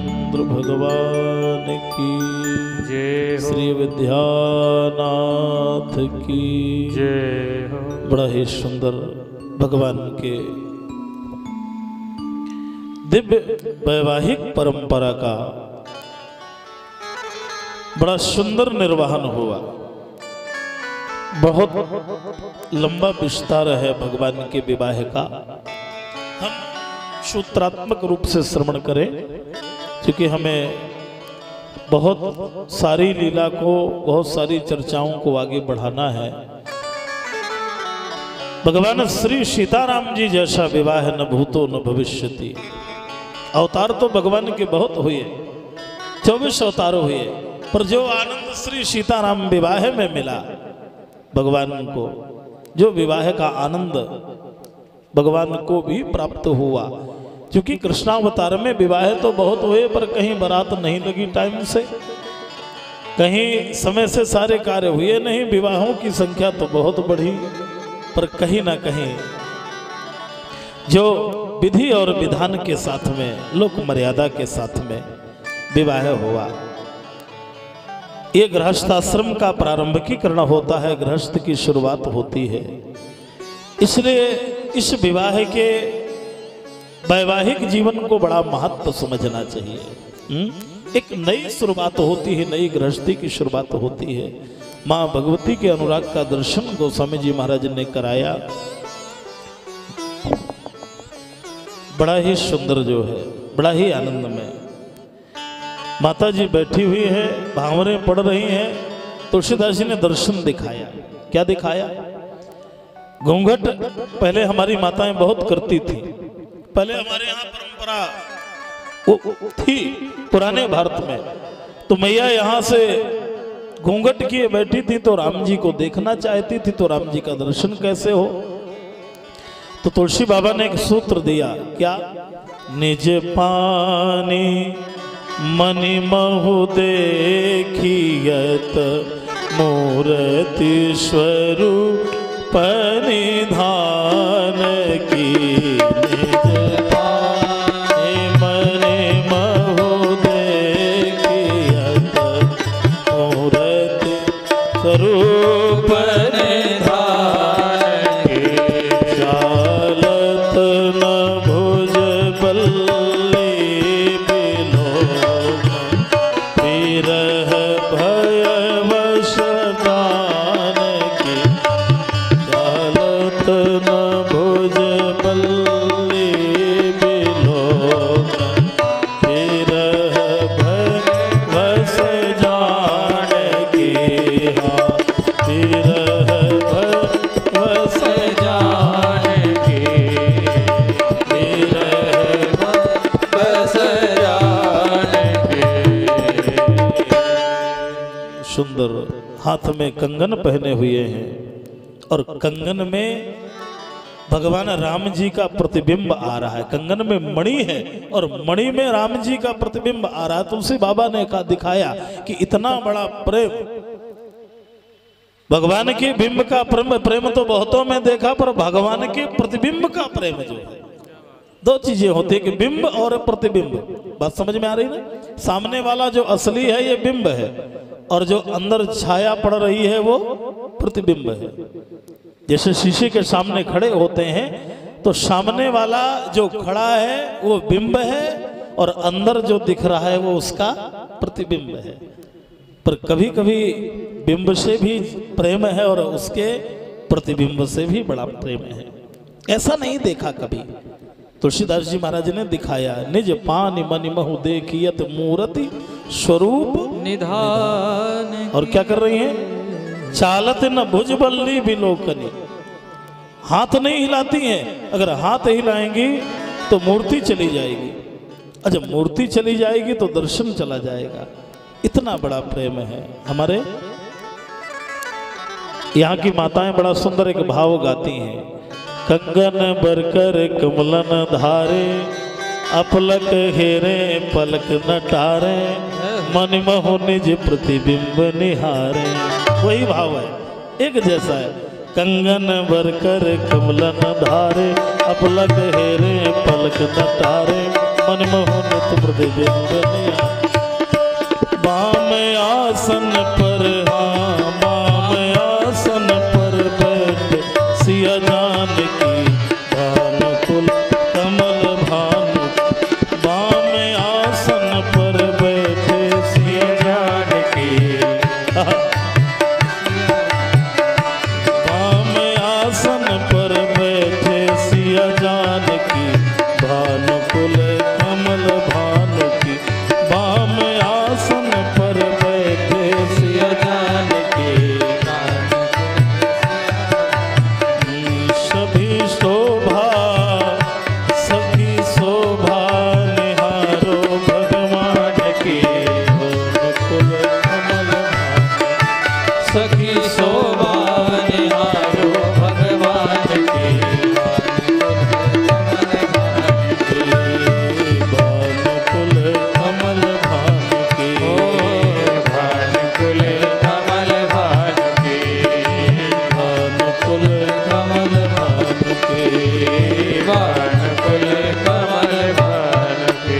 रामचंद्र भगवान की जय हो। श्री विद्यानाथ की जय हो। बड़ा ही सुंदर भगवान के दिव्य वैवाहिक परंपरा का बड़ा सुंदर निर्वहन हुआ। बहुत लंबा विस्तार है भगवान के विवाह का। हम सूत्रात्मक रूप से श्रवण करें क्योंकि हमें बहुत सारी लीला को, बहुत सारी चर्चाओं को आगे बढ़ाना है। भगवान श्री सीताराम जी जैसा विवाह न भूतो न भविष्यति। अवतार तो भगवान के बहुत हुए, 24 अवतार हुए, पर जो आनंद श्री सीताराम विवाह में मिला भगवान को, जो विवाह का आनंद भगवान को भी प्राप्त हुआ। क्योंकि कृष्णावतार में विवाह तो बहुत हुए पर कहीं बारात नहीं लगी टाइम से, कहीं समय से सारे कार्य हुए नहीं। विवाहों की संख्या तो बहुत बढ़ी पर कहीं ना कहीं जो विधि और विधान के साथ में, लोक मर्यादा के साथ में विवाह हुआ। ये गृहस्थ आश्रम का प्रारंभिकीकरण होता है, गृहस्थ की शुरुआत होती है। इसलिए इस विवाह के वैवाहिक जीवन को बड़ा महत्व समझना चाहिए। एक नई शुरुआत होती है, नई गृहस्थी की शुरुआत होती है। माँ भगवती के अनुराग का दर्शन गोस्वामी जी महाराज ने कराया। बड़ा ही सुंदर जो है, बड़ा ही आनंदमय। माता जी बैठी हुई है, भावरें पढ़ रही हैं। तुलसीदास जी ने दर्शन दिखाया। क्या दिखाया? घूंघट पहले हमारी माताएं बहुत करती थी। पहले हमारे यहाँ परंपरा थी पुराने भारत में, तो मैया यहाँ से घूंघट किए बैठी थी तो राम जी को देखना चाहती थी, तो राम जी का दर्शन कैसे हो। तो तुलसी बाबा ने एक सूत्र दिया। क्या? निज पानी मनि महु देखियत मूर्ति स्वरूप निधान की। निज पानी मनि महु देखियत मूर्ति स्वरूप निधान की। चालत न भुज बल्ली विरह भय वश दान की। चालत न भुज बल्ली विलोकन विरह भय वश जान की। विरह भय वश जान की। विरह वश जान की। सुंदर हाथ में कंगन पहने हुए हैं और कंगन में भगवान राम जी का प्रतिबिंब आ रहा है। कंगन में मणि है और मणि में राम जी का प्रतिबिंब आ रहा है। तुलसी बाबा ने कहा, दिखाया कि इतना बड़ा प्रेम, भगवान के बिंब का प्रेम तो बहुतों में देखा, पर भगवान के प्रतिबिंब का प्रेम जो है, दो चीजें होती है कि बिंब और प्रतिबिंब। बात समझ में आ रही ना? सामने वाला जो असली है ये बिंब है और जो अंदर छाया पड़ रही है वो प्रतिबिंब है। जैसे शीशे के सामने खड़े होते हैं तो सामने वाला जो खड़ा है वो बिंब है और अंदर जो दिख रहा है वो उसका प्रतिबिंब है। पर कभी कभी बिंब से भी प्रेम है और उसके प्रतिबिंब से भी बड़ा प्रेम है। ऐसा नहीं देखा कभी। तुलसीदास जी महाराज ने दिखाया। निज पानी मनि महु देखियत मूर्ति स्वरूप निधान। और क्या कर रही हैं? चालत न भुज बल्ली विलोकनी। हाथ नहीं हिलाती हैं। अगर हाथ हिलाएंगी तो मूर्ति चली जाएगी, और जब मूर्ति चली जाएगी तो दर्शन चला जाएगा। इतना बड़ा प्रेम है हमारे। यहाँ की माताएं बड़ा सुंदर एक भाव गाती हैं। कंगन बरकर कमलन धारे, अपलक हेरे पलक न टारे, मन महु निज प्रतिबिंब निहारे। वही भाव है, एक जैसा है। कंगन बरकर कमलन धारे, अपलक हेरे पलक न टारे, मन मोहनित प्रतिबिंब बाम आसन पर, हाँ बाम आसन पर बैठे सिया जान की भानुकुल कमल भानु। बाम आसन पर बैठे सिया जान की, बाम आसन पर बैठे सिया जान की भानुकुल कमल भानु की। बाम आसन पर बैठे सिया जान की सभी शोभा सखी शोभा निहारो भगवान की भानुकुल कमल सखी शोभा निहारो भगवान की भानुकुल कमल भानु की। भानुकुल कमल भानु की भानुकुल कमल भानु की। भानुकुल कमल भानु की।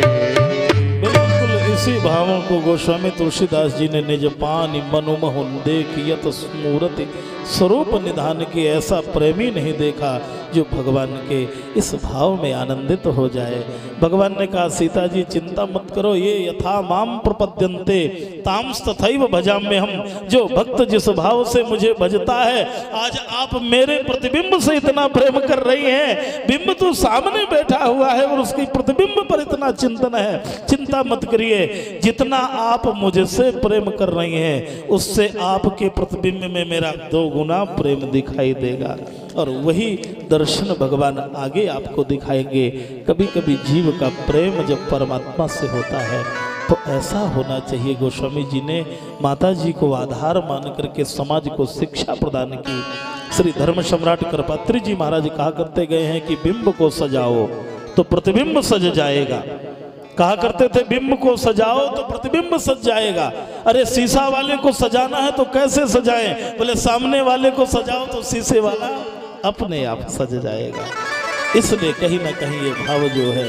बिल्कुल इसी भावों को गोस्वामी तुलसीदास जी ने निज पानी मनु महुन देखियत स्मूरति स्वरूप निधान की। ऐसा प्रेमी नहीं देखा जो भगवान के इस भाव में आनंदित हो जाए। भगवान ने कहा सीता जी चिंता मत करो, ये यथा माम प्रपद्यन्ते तांस तथैव भजाम्य हम। जो भक्त जिस भाव से मुझे भजता है, आज आप मेरे प्रतिबिंब से इतना प्रेम कर रही हैं। बिंब तो सामने बैठा हुआ है और उसकी प्रतिबिंब पर इतना चिंतन है। चिंता मत करिए, जितना आप मुझसे प्रेम कर रही हैं उससे आपके प्रतिबिंब में मेरा 2 गुना प्रेम दिखाई देगा। और वही दर्शन भगवान आगे आपको दिखाएंगे। कभी कभी जीव का प्रेम जब परमात्मा से होता है तो ऐसा होना चाहिए। गोस्वामी जी ने माता जी को आधार मान करके समाज को शिक्षा प्रदान की। श्री धर्म सम्राट कृपात्री जी महाराज कहा करते गए हैं कि बिंब को सजाओ तो प्रतिबिंब सज जाएगा। कहा करते थे बिंब को सजाओ तो प्रतिबिंब सज जाएगा। अरे शीशा वाले को सजाना है तो कैसे सजाएं? बोले सामने वाले को सजाओ तो शीशे वाला अपने आप सज जाएगा। इसलिए कहीं ना कहीं ये भाव जो है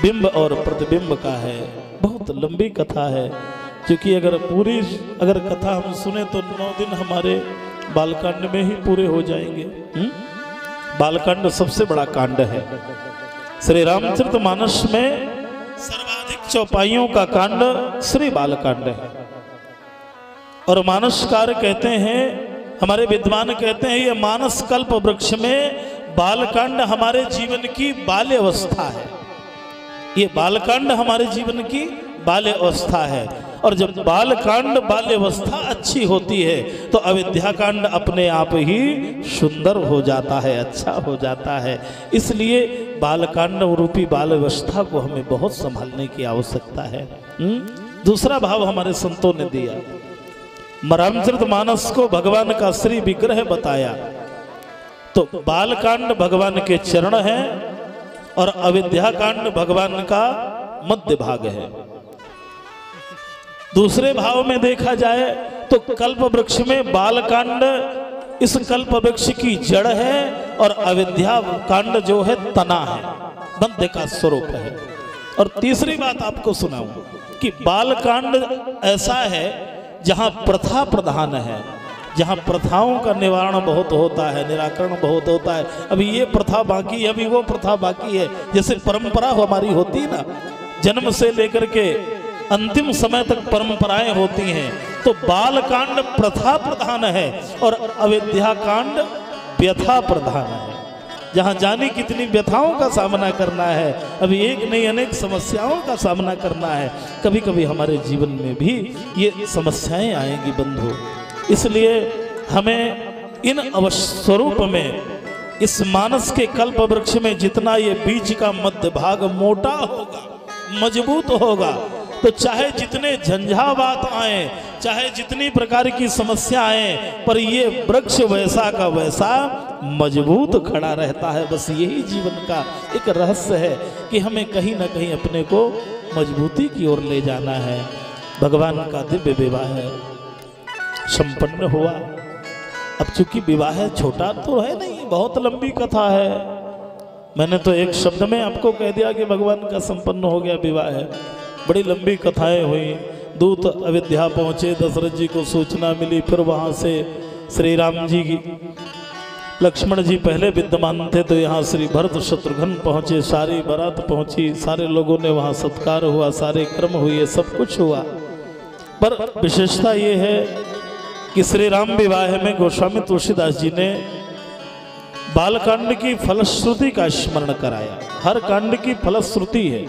बिंब और प्रतिबिंब का है। बहुत लंबी कथा है, क्योंकि अगर कथा हम सुने तो 9 दिन हमारे बालकांड में ही पूरे हो जाएंगे। बालकांड सबसे बड़ा कांड है। श्री रामचरितमानस में सर्वाधिक चौपाइयों का कांड श्री बालकांड है। और मानसकार कहते हैं, हमारे विद्वान कहते हैं, ये मानस कल्प वृक्ष में बालकांड हमारे जीवन की बाल्य अवस्था है। ये बालकांड हमारे जीवन की बाल्य अवस्था है। और जब बालकांड बाल्य अवस्था अच्छी होती है तो अविद्याकांड अपने आप ही सुंदर हो जाता है, अच्छा हो जाता है। इसलिए बालकांड रूपी बाल अवस्था को हमें बहुत संभालने की आवश्यकता है। दूसरा भाव हमारे संतों ने दिया, रामचरितमानस को भगवान का श्री विग्रह बताया तो बालकांड भगवान के चरण है और अविद्याकांड भगवान का मध्य भाग है। दूसरे भाव में देखा जाए तो कल्प वृक्ष में बालकांड इस कल्प वृक्ष की जड़ है और अविद्या कांड जो है तना है, मध्य का स्वरूप है। और तीसरी बात आपको सुनाऊं कि बालकांड ऐसा है जहां प्रथा प्रधान है, जहां प्रथाओं का निवारण बहुत होता है, निराकरण बहुत होता है। अभी ये प्रथा बाकी है, अभी वो प्रथा बाकी है। जैसे परंपरा हमारी होती है ना, जन्म से लेकर के अंतिम समय तक परंपराएं होती हैं, तो बालकांड प्रथा प्रधान है और अविद्याकांड व्यथा प्रधान है। जहां जाने कितनी व्यथाओं का सामना करना है, अभी एक नहीं अनेक समस्याओं का सामना करना है। कभी कभी हमारे जीवन में भी ये समस्याएं आएंगी बंधु। इसलिए हमें इन स्वरूप में इस मानस के कल्प वृक्ष में जितना ये बीज का मध्य भाग मोटा होगा, मजबूत होगा, तो चाहे जितने झंझावात आए, चाहे जितनी प्रकार की समस्या आए, पर ये वृक्ष वैसा का वैसा मजबूत खड़ा रहता है। बस यही जीवन का एक रहस्य है कि हमें कहीं ना कहीं अपने को मजबूती की ओर ले जाना है। भगवान का दिव्य विवाह संपन्न हुआ। अब चूंकि विवाह छोटा तो है नहीं, बहुत लंबी कथा है। मैंने तो एक शब्द में आपको कह दिया कि भगवान का संपन्न हो गया विवाह है। बड़ी लंबी कथाएं हुई। दूत अयोध्या पहुंचे, दशरथ जी को सूचना मिली, फिर वहां से श्री राम जी की, लक्ष्मण जी पहले विद्यमान थे तो यहाँ श्री भरत शत्रुघ्न पहुंचे, सारी बारात पहुंची, सारे लोगों ने वहाँ सत्कार हुआ, सारे कर्म हुए, सब कुछ हुआ। पर विशेषता ये है कि श्री राम विवाह में गोस्वामी तुलसीदास जी ने बालकांड की फलश्रुति का स्मरण कराया। हर कांड की फलश्रुति है।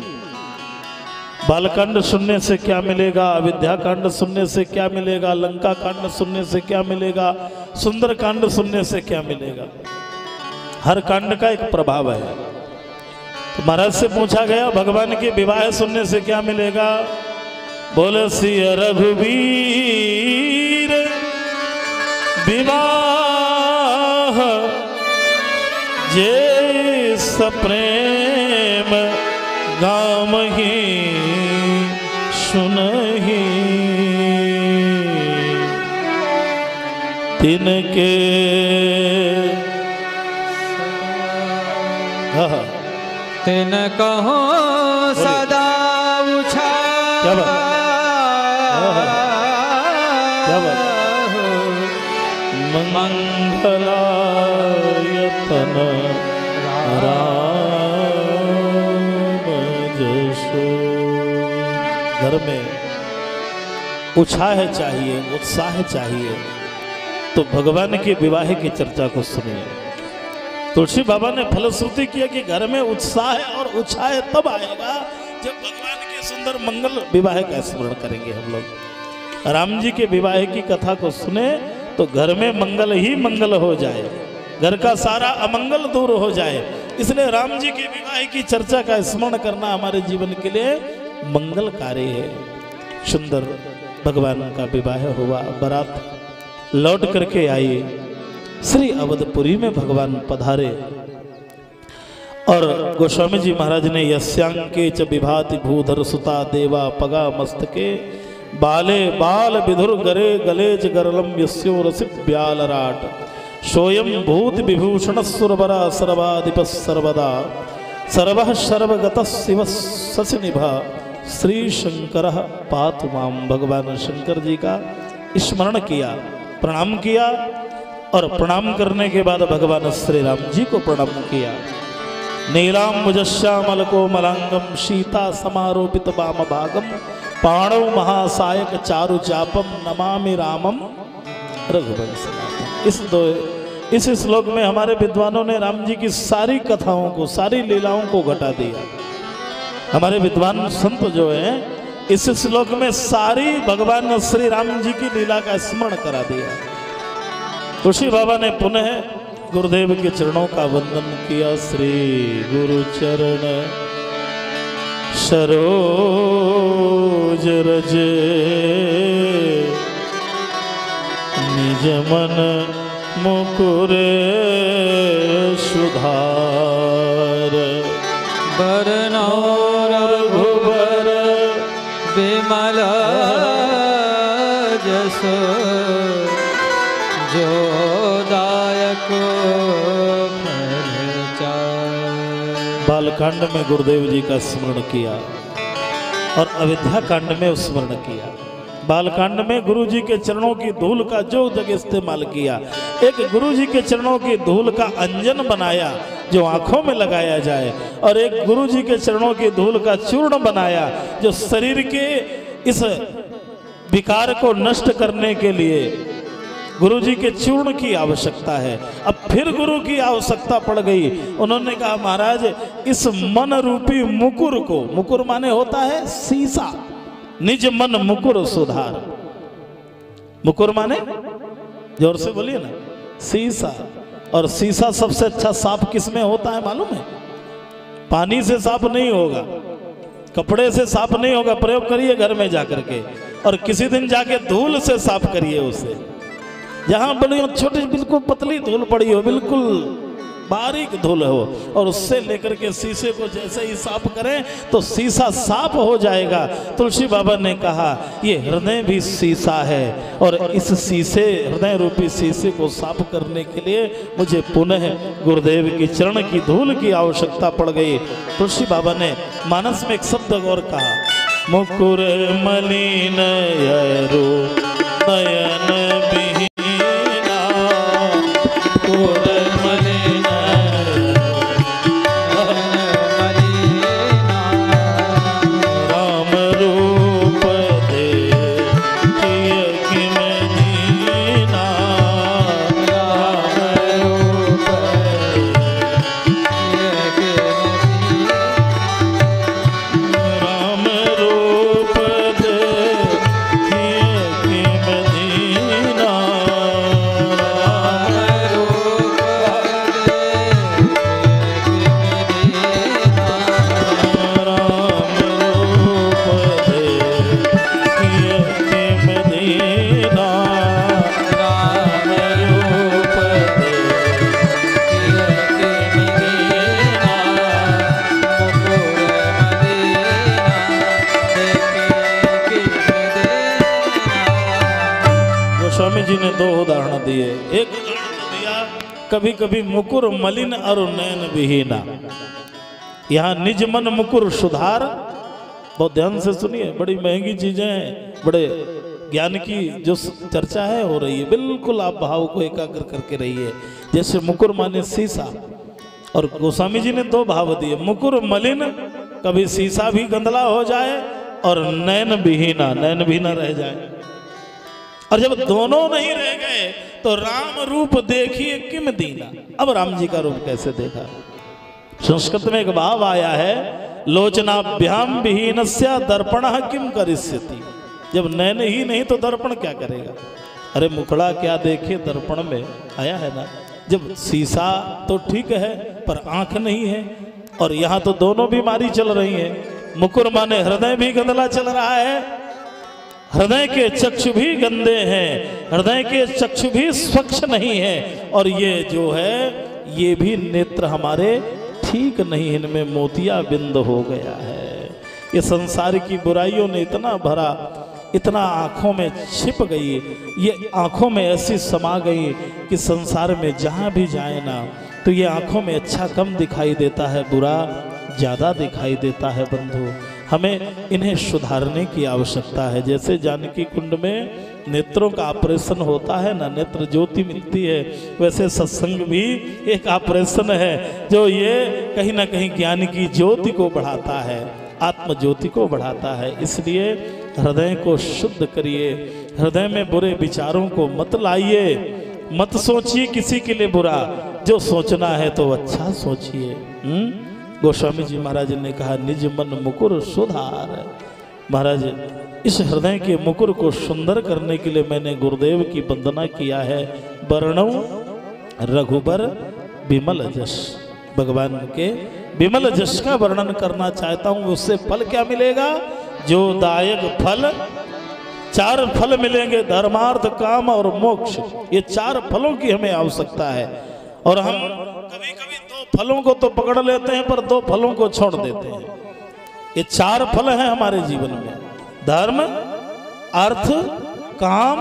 बालकांड सुनने से क्या मिलेगा, अयोध्या कांड सुनने से क्या मिलेगा, लंका कांड सुनने से क्या मिलेगा, सुंदर कांड सुनने से क्या मिलेगा। हर कांड का एक प्रभाव है। तो महाराज से पूछा गया भगवान के विवाह सुनने से क्या मिलेगा। बोले सिया रघुवीर विवाह जे सप्रेम गाम ही सुनही तिनके तिन कहो सदा उछा क्या बात मंगलायतन घर में उत्साह चाहिए, उत्साह चाहिए, तो भगवान के विवाह की चर्चा को सुनिए। तुलसी बाबा ने फलश्रुति किया कि घर में उत्साह और उत्साह तब आएगा जब भगवान के सुंदर मंगल विवाह का स्मरण करेंगे। हम लोग राम जी के विवाह की कथा को सुने तो घर में मंगल ही मंगल हो जाए, घर का सारा अमंगल दूर हो जाए। इसलिए राम जी के विवाह की चर्चा का स्मरण करना हमारे जीवन के लिए मंगल कार्य है। सुंदर भगवान का विवाह हुआ, बारात लौट करके आई, श्री अवधपुरी में भगवान पधारे और गोस्वामी जी महाराज ने यस्यांके च विभाति भूधर सुता देवा पगा मस्तके बाले बाल विधुर गरे गलेज गरलम यस्यो रसिक ब्यालराट सोयम भूत विभूषण सुरबरा सर्वाधिप सर्वदा सर्वः सर्वगत शिव ससिनिभा श्री शंकर पातु माम। भगवान शंकर जी का स्मरण किया, प्रणाम किया और प्रणाम करने के बाद भगवान श्री राम जी को प्रणाम किया। नीलाम्बुजश्यामल कोमलांगम सीता समारोपित वाम भागम पाणव महासायक चारु चापम नमामि रामम रघुवंशनाथम। इस श्लोक में हमारे विद्वानों ने राम जी की सारी कथाओं को, सारी लीलाओं को घटा दिया। हमारे विद्वान संत जो हैं इस श्लोक में सारी भगवान श्री राम जी की लीला का स्मरण करा दिया। तुलसी बाबा ने पुनः गुरुदेव के चरणों का वंदन किया। श्री गुरु चरण सरोज रज निज मन मुकुरे सुधार बरनौर रघुबर विमल जस जो दायक बालकांड में गुरुदेव जी का स्मरण किया और अयोध्या कांड में स्मरण किया। बालकांड में गुरु जी के चरणों की धूल का जो जगह इस्तेमाल किया, एक गुरु जी के चरणों की धूल का अंजन बनाया जो आंखों में लगाया जाए, और एक गुरु जी के चरणों की धूल का चूर्ण बनाया जो शरीर के इस विकार को नष्ट करने के लिए गुरु जी के चूर्ण की आवश्यकता है। अब फिर गुरु की आवश्यकता पड़ गई। उन्होंने कहा महाराज इस मन रूपी मुकुर को, मुकुर माने होता है शीशा, निज मन मुकुर सुधार। मुकुर माने जोर से बोलिए ना, शीशा। और शीशा सबसे अच्छा साफ किस में होता है मालूम है? पानी से साफ नहीं होगा, कपड़े से साफ नहीं होगा। प्रयोग करिए घर में जाकर के, और किसी दिन जाके धूल से साफ करिए उसे। जहां बड़ी छोटी बिल्कुल पतली धूल पड़ी हो, बिल्कुल बारीक धूल हो और उससे लेकर के शीशे को जैसे ही साफ करें तो शीशा साफ हो जाएगा। तुलसी बाबा ने कहा ये हृदय भी शीशा है और इस शीशे हृदय रूपी शीशे को साफ करने के लिए मुझे पुनः गुरुदेव की चरण की धूल की आवश्यकता पड़ गई। तुलसी बाबा ने मानस में एक शब्द और कहा, मुकुर मलिन यरो नयन बिहीना, मुकुर मलिन राम रूप देखिए किम दीना, राम रूप राम रूप देखिए किम दीना, स्वामी जी ने दो उदाहरण दिए। एक उदाहरण दिया, कभी कभी मुकुर मलिन और नयन विहीना। यहाँ निज मन मुकुर सुधार, बहुत ध्यान से सुनिए, बड़ी महंगी चीजें हैं, बड़े ज्ञान की जो चर्चा है हो रही है। बिल्कुल आप भाव को एकाग्र करके रहिए। जैसे मुकुर माने शीशा, और गोस्वामी जी ने दो भाव दिए, मुकुर मलिन कभी शीशा भी गंदला हो जाए और नयन विहीना, नयन विहीना रह जाए। और जब दोनों नहीं रह गए तो राम रूप देखिए किम दीना। अब राम जी का रूप कैसे देखा? संस्कृत में एक भाव आया है, लोचनाभ्याम विहीनस्य दर्पणः किम करिष्यति। जब नैन ही नहीं तो दर्पण क्या करेगा? अरे मुखड़ा क्या देखे दर्पण में, आया है ना। जब शीशा तो ठीक है पर आंख नहीं है, और यहाँ तो दोनों बीमारी चल रही है। मुकुर माने हृदय भी गंदला चल रहा है, हृदय के चक्षु भी गंदे हैं, हृदय के चक्षु भी स्वच्छ नहीं है, और ये जो है ये भी नेत्र हमारे ठीक नहीं, इनमें मोतिया बिंद हो गया है। ये संसार की बुराइयों ने इतना भरा, इतना आंखों में छिप गई, ये आंखों में ऐसी समा गई कि संसार में जहाँ भी जाए ना तो ये आंखों में अच्छा कम दिखाई देता है, बुरा ज़्यादा दिखाई देता है। बंधु, हमें इन्हें सुधारने की आवश्यकता है। जैसे जानकी कुंड में नेत्रों का ऑपरेशन होता है ना, नेत्र ज्योति मिलती है, वैसे सत्संग भी एक ऑपरेशन है जो ये कहीं ना कहीं ज्ञान की ज्योति को बढ़ाता है, आत्म ज्योति को बढ़ाता है। इसलिए हृदय को शुद्ध करिए, हृदय में बुरे विचारों को मत लाइए, मत सोचिए किसी के लिए बुरा, जो सोचना है तो अच्छा सोचिए। गोस्वामी जी महाराज ने कहा, निज मन मुकुर सुधार। महाराज, इस हृदय के मुकुर को सुंदर करने के लिए मैंने गुरुदेव की वंदना किया है। वर्णव रघुबर विमल जस, भगवान के विमल जस का वर्णन करना चाहता हूँ। उससे फल क्या मिलेगा? जो दायक फल, चार फल मिलेंगे, धर्मार्थ काम और मोक्ष। ये चार फलों की हमें आवश्यकता है, और हम कभी कभी दो फलों को तो पकड़ लेते हैं पर दो फलों को छोड़ देते हैं। ये चार फल हैं हमारे जीवन में, धर्म, अर्थ, काम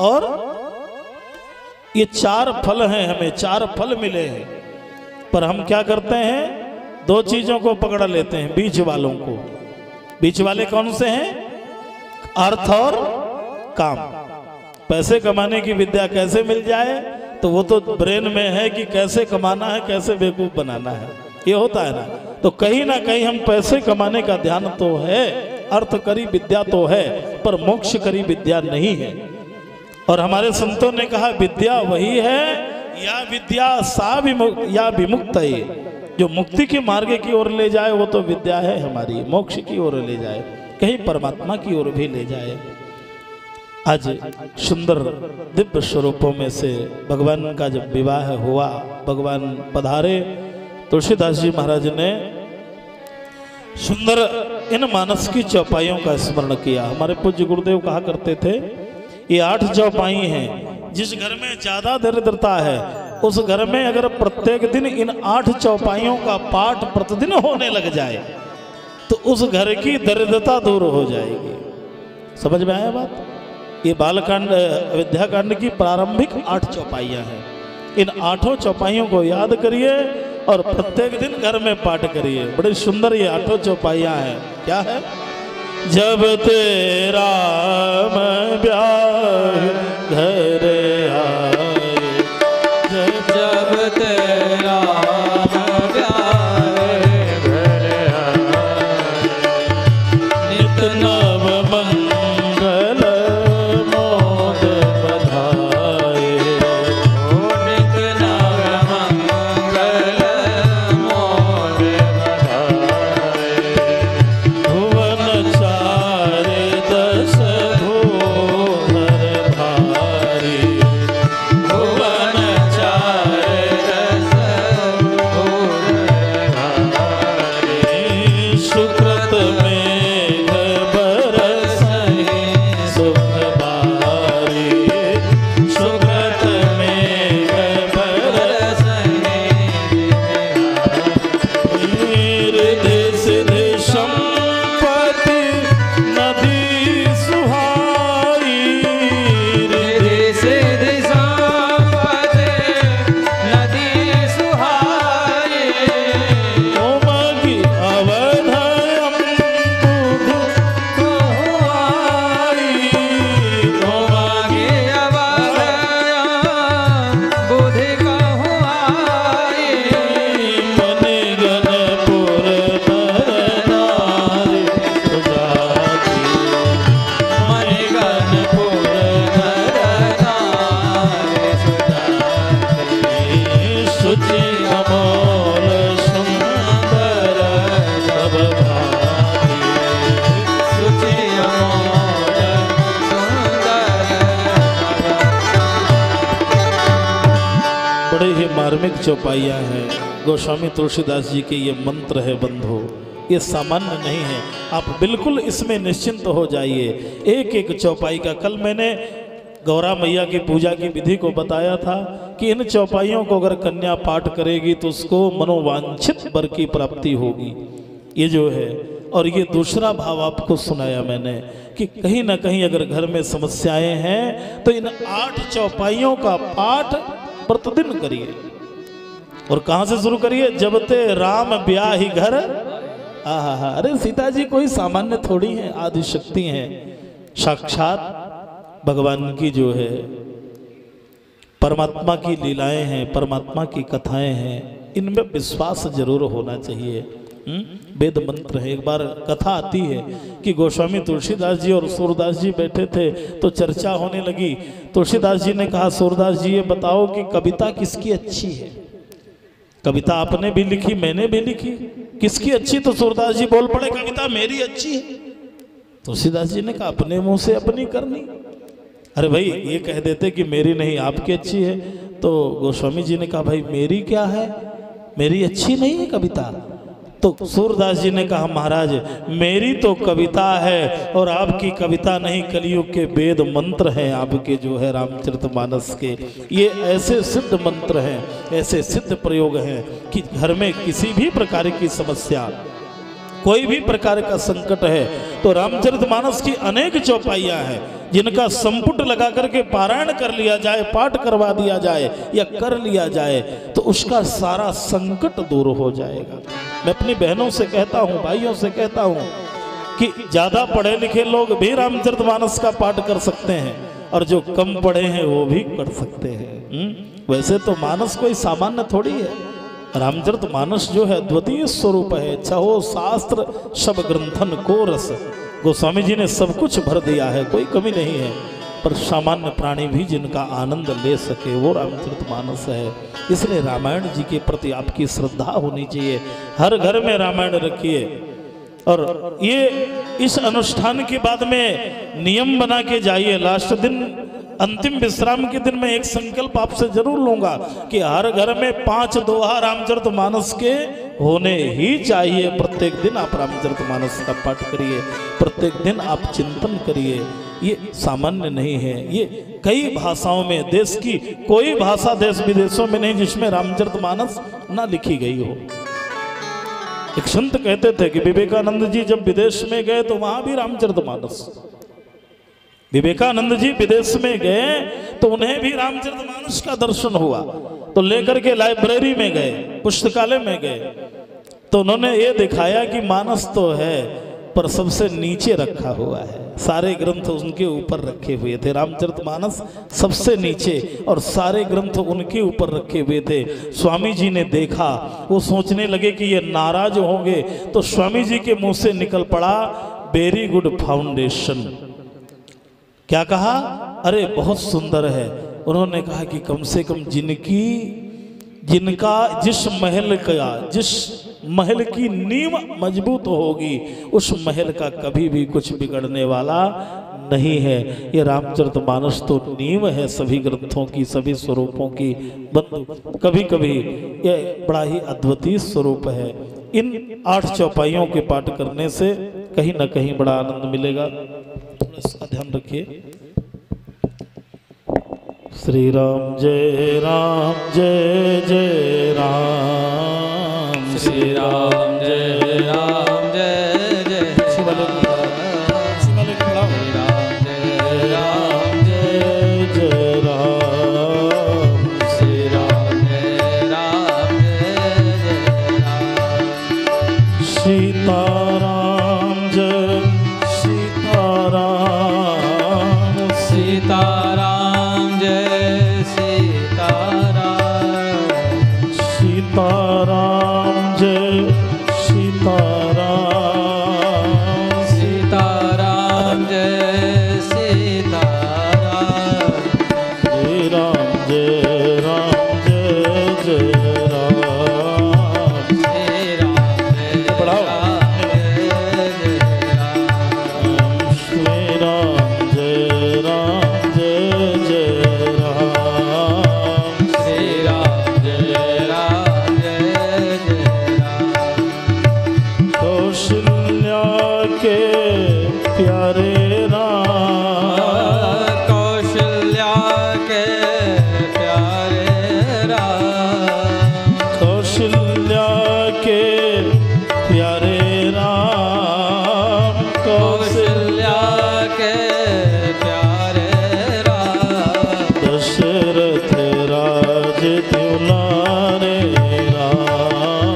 और ये चार फल हैं। हमें चार फल मिले हैं, पर हम क्या करते हैं? दो चीजों को पकड़ लेते हैं, बीच वालों को। बीच वाले कौन से हैं? अर्थ और काम। पैसे कमाने की विद्या कैसे मिल जाए, तो वो तो ब्रेन में है कि कैसे कमाना है, कैसे बेवकूफ बनाना है, ये होता है ना। तो कहीं ना कहीं हम पैसे कमाने का ध्यान तो है, अर्थ करी विद्या तो है, पर मोक्ष करी विद्या नहीं है। और हमारे संतों ने कहा, विद्या वही है या विद्या सा या विमुक्त है, जो मुक्ति के मार्ग की ओर ले जाए वो तो विद्या है हमारी, मोक्ष की ओर ले जाए, कहीं परमात्मा की ओर भी ले जाए। आज सुंदर दिव्य स्वरूपों में से भगवान का जब विवाह हुआ, भगवान पधारे, तुलसीदास जी महाराज ने सुंदर इन मानस की चौपाइयों का स्मरण किया। हमारे पूज्य गुरुदेव कहा करते थे, ये 8 चौपाई हैं, जिस घर में ज्यादा दरिद्रता है उस घर में अगर प्रत्येक दिन इन 8 चौपाइयों का पाठ प्रतिदिन होने लग जाए तो उस घर की दरिद्रता दूर हो जाएगी। समझ में आया बात? ये बालकांड विद्याकांड की प्रारंभिक 8 चौपाइयाँ हैं। इन 8 चौपाइयों को याद करिए और प्रत्येक दिन घर में पाठ करिए। बड़ी सुंदर ये 8 चौपाइयाँ हैं। क्या है? जब तेरा ब्याह घर आए, जब तेरा ब्याह घर आए, नित नव मंगल मोद बधाए, नित नव मंगल मोद बधाए, भुवन चार दश भूधर भारी, भुवन चार दश भूधर भारी, सुकृत मेघ बरसहि सुख बारी, सुकृत मेघ बरसहि रिद्धि सिद्धि संपत्ति नदी सुहाई, रिद्धि सिद्धि संपत्ति नदी सुहाई, ओमगी अवध अम्बुध बहुआई, ओमगी अवध बुधि बहुआई, मणिगणपुर नर नारी सुजाति, मणिगणपुर नर नारी सुजाति, शुचि अमोल सुंदर सब भांति, शुचि अमोल सुंदर। बड़े ही मार्मिक चौपाइयाँ हैं। गोस्वामी तुलसीदास जी के ये मंत्र है बंधु, ये सामान्य नहीं है। आप बिल्कुल इसमें निश्चिंत हो जाइए। एक एक चौपाई का, कल मैंने गौरा मैया की पूजा की विधि को बताया था कि इन चौपाइयों को अगर कन्या पाठ करेगी तो उसको मनोवांछित वर की प्राप्ति होगी। ये जो है, और ये दूसरा भाव आपको सुनाया मैंने कि कहीं ना कहीं अगर घर में समस्याएं हैं तो इन 8 चौपाइयों का पाठ प्रतिदिन करिए। और कहाँ से शुरू करिए? जब ते राम ब्याही घर। आहा, अरे सीता जी कोई सामान्य थोड़ी हैं, आदि शक्ति हैं, साक्षात भगवान की जो है परमात्मा की लीलाएं हैं, परमात्मा की कथाएं हैं। इनमें विश्वास जरूर होना चाहिए। वेद मंत्र है। एक बार कथा आती है कि गोस्वामी तुलसीदास जी और सूरदास जी बैठे थे तो चर्चा होने लगी। तुलसीदास जी ने कहा, सूरदास जी ये बताओ कि कविता किसकी अच्छी है? कविता आपने भी लिखी, मैंने भी लिखी, किसकी अच्छी? तो सूरदास जी बोल पड़े, कविता मेरी अच्छी है। तुलसीदास जी ने कहा, अपने मुंह से अपनी करनी। अरे भाई, ये कह देते कि मेरी नहीं आपकी अच्छी है। तो गोस्वामी जी ने कहा, भाई मेरी क्या है, मेरी अच्छी नहीं है कविता। तो सूरदास जी ने कहा, महाराज मेरी तो कविता है और आपकी कविता नहीं, कलयुग के वेद मंत्र हैं आपके जो है रामचरितमानस के। ये ऐसे सिद्ध मंत्र हैं, ऐसे सिद्ध प्रयोग हैं कि घर में किसी भी प्रकार की समस्या, कोई भी प्रकार का संकट है तो रामचरितमानस की अनेक चौपाइयाँ हैं जिनका संपुट लगा करके पारायण कर लिया जाए, पाठ करवा दिया जाए या कर लिया जाए तो उसका सारा संकट दूर हो जाएगा। मैं अपनी बहनों से कहता हूँ, भाइयों से कहता हूँ कि ज़्यादा पढ़े लिखे लोग भी रामचरितमानस का पाठ कर सकते हैं और जो कम पढ़े हैं वो भी कर सकते हैं। वैसे तो मानस कोई सामान्य थोड़ी है। रामचरितमानस जो है अद्वितीय स्वरूप है। छहो शास्त्र सब ग्रंथन को रस, गोस्वामी जी ने सब कुछ भर दिया है, कोई कमी नहीं है। पर सामान्य प्राणी भी जिनका आनंद ले सके वो रामचरितमानस है। इसलिए रामायण जी के प्रति आपकी श्रद्धा होनी चाहिए। हर घर में रामायण रखिए। और ये इस अनुष्ठान के बाद में नियम बना के जाइए। लास्ट दिन, अंतिम विश्राम के दिन में एक संकल्प आपसे जरूर लूंगा कि हर घर में 5 दोहा रामचरितमानस के होने ही चाहिए। प्रत्येक दिन आप रामचरितमानस का पाठ करिए, प्रत्येक दिन आप चिंतन करिए। ये सामान्य नहीं है। ये कई भाषाओं में, देश की कोई भाषा देश विदेशों में नहीं जिसमें रामचरितमानस ना लिखी गई हो। एक संत कहते थे कि विवेकानंद जी जब विदेश में गए तो वहां भी रामचरितमानस, विवेकानंद जी विदेश में गए तो उन्हें भी रामचरितमानस का दर्शन हुआ, तो लेकर के लाइब्रेरी में गए, पुस्तकालय में गए, तो उन्होंने ये दिखाया कि मानस तो है पर सबसे नीचे रखा हुआ है, सारे ग्रंथ उनके ऊपर रखे हुए थे। रामचरितमानस सबसे नीचे और सारे ग्रंथ उनके ऊपर रखे हुए थे। स्वामी जी ने देखा, वो सोचने लगे कि ये नाराज होंगे, तो स्वामी जी के मुंह से निकल पड़ा वेरी गुड फाउंडेशन। क्या कहा? अरे बहुत सुंदर है। उन्होंने कहा कि कम से कम जिनका जिस महल की नींव मजबूत होगी उस महल का कभी भी कुछ बिगड़ने वाला नहीं है। ये रामचरितमानस तो नींव है सभी ग्रंथों की, सभी स्वरूपों की। बंधु कभी कभी ये बड़ा ही अद्वितीय स्वरूप है। इन 8 चौपाइयों के पाठ करने से कहीं ना कहीं बड़ा आनंद मिलेगा, इसका ध्यान रखिए। श्री राम जय जय राम, श्री राम जय जय शिवालय खड़ा हो। राम जय राम जय जय राम, श्री राम जय राम जय राम। सीताराम जय सीताराम, सीताराम जय सीताराम। सीताराम जय सीताराम, सीताराम जय सीताराम। श्री राम जय जय राम। श्री राम जय बढ़ाओ। जय राम। श्री राम जय जय राम। श्री राम जय जय राम। कौशल्या के प्यारे राम, कौशल्या के प्यारे राम। कौशल्या के प्यारे राम, कौशल्या के प्यारे राम। दशरथ राज दुलारे राम,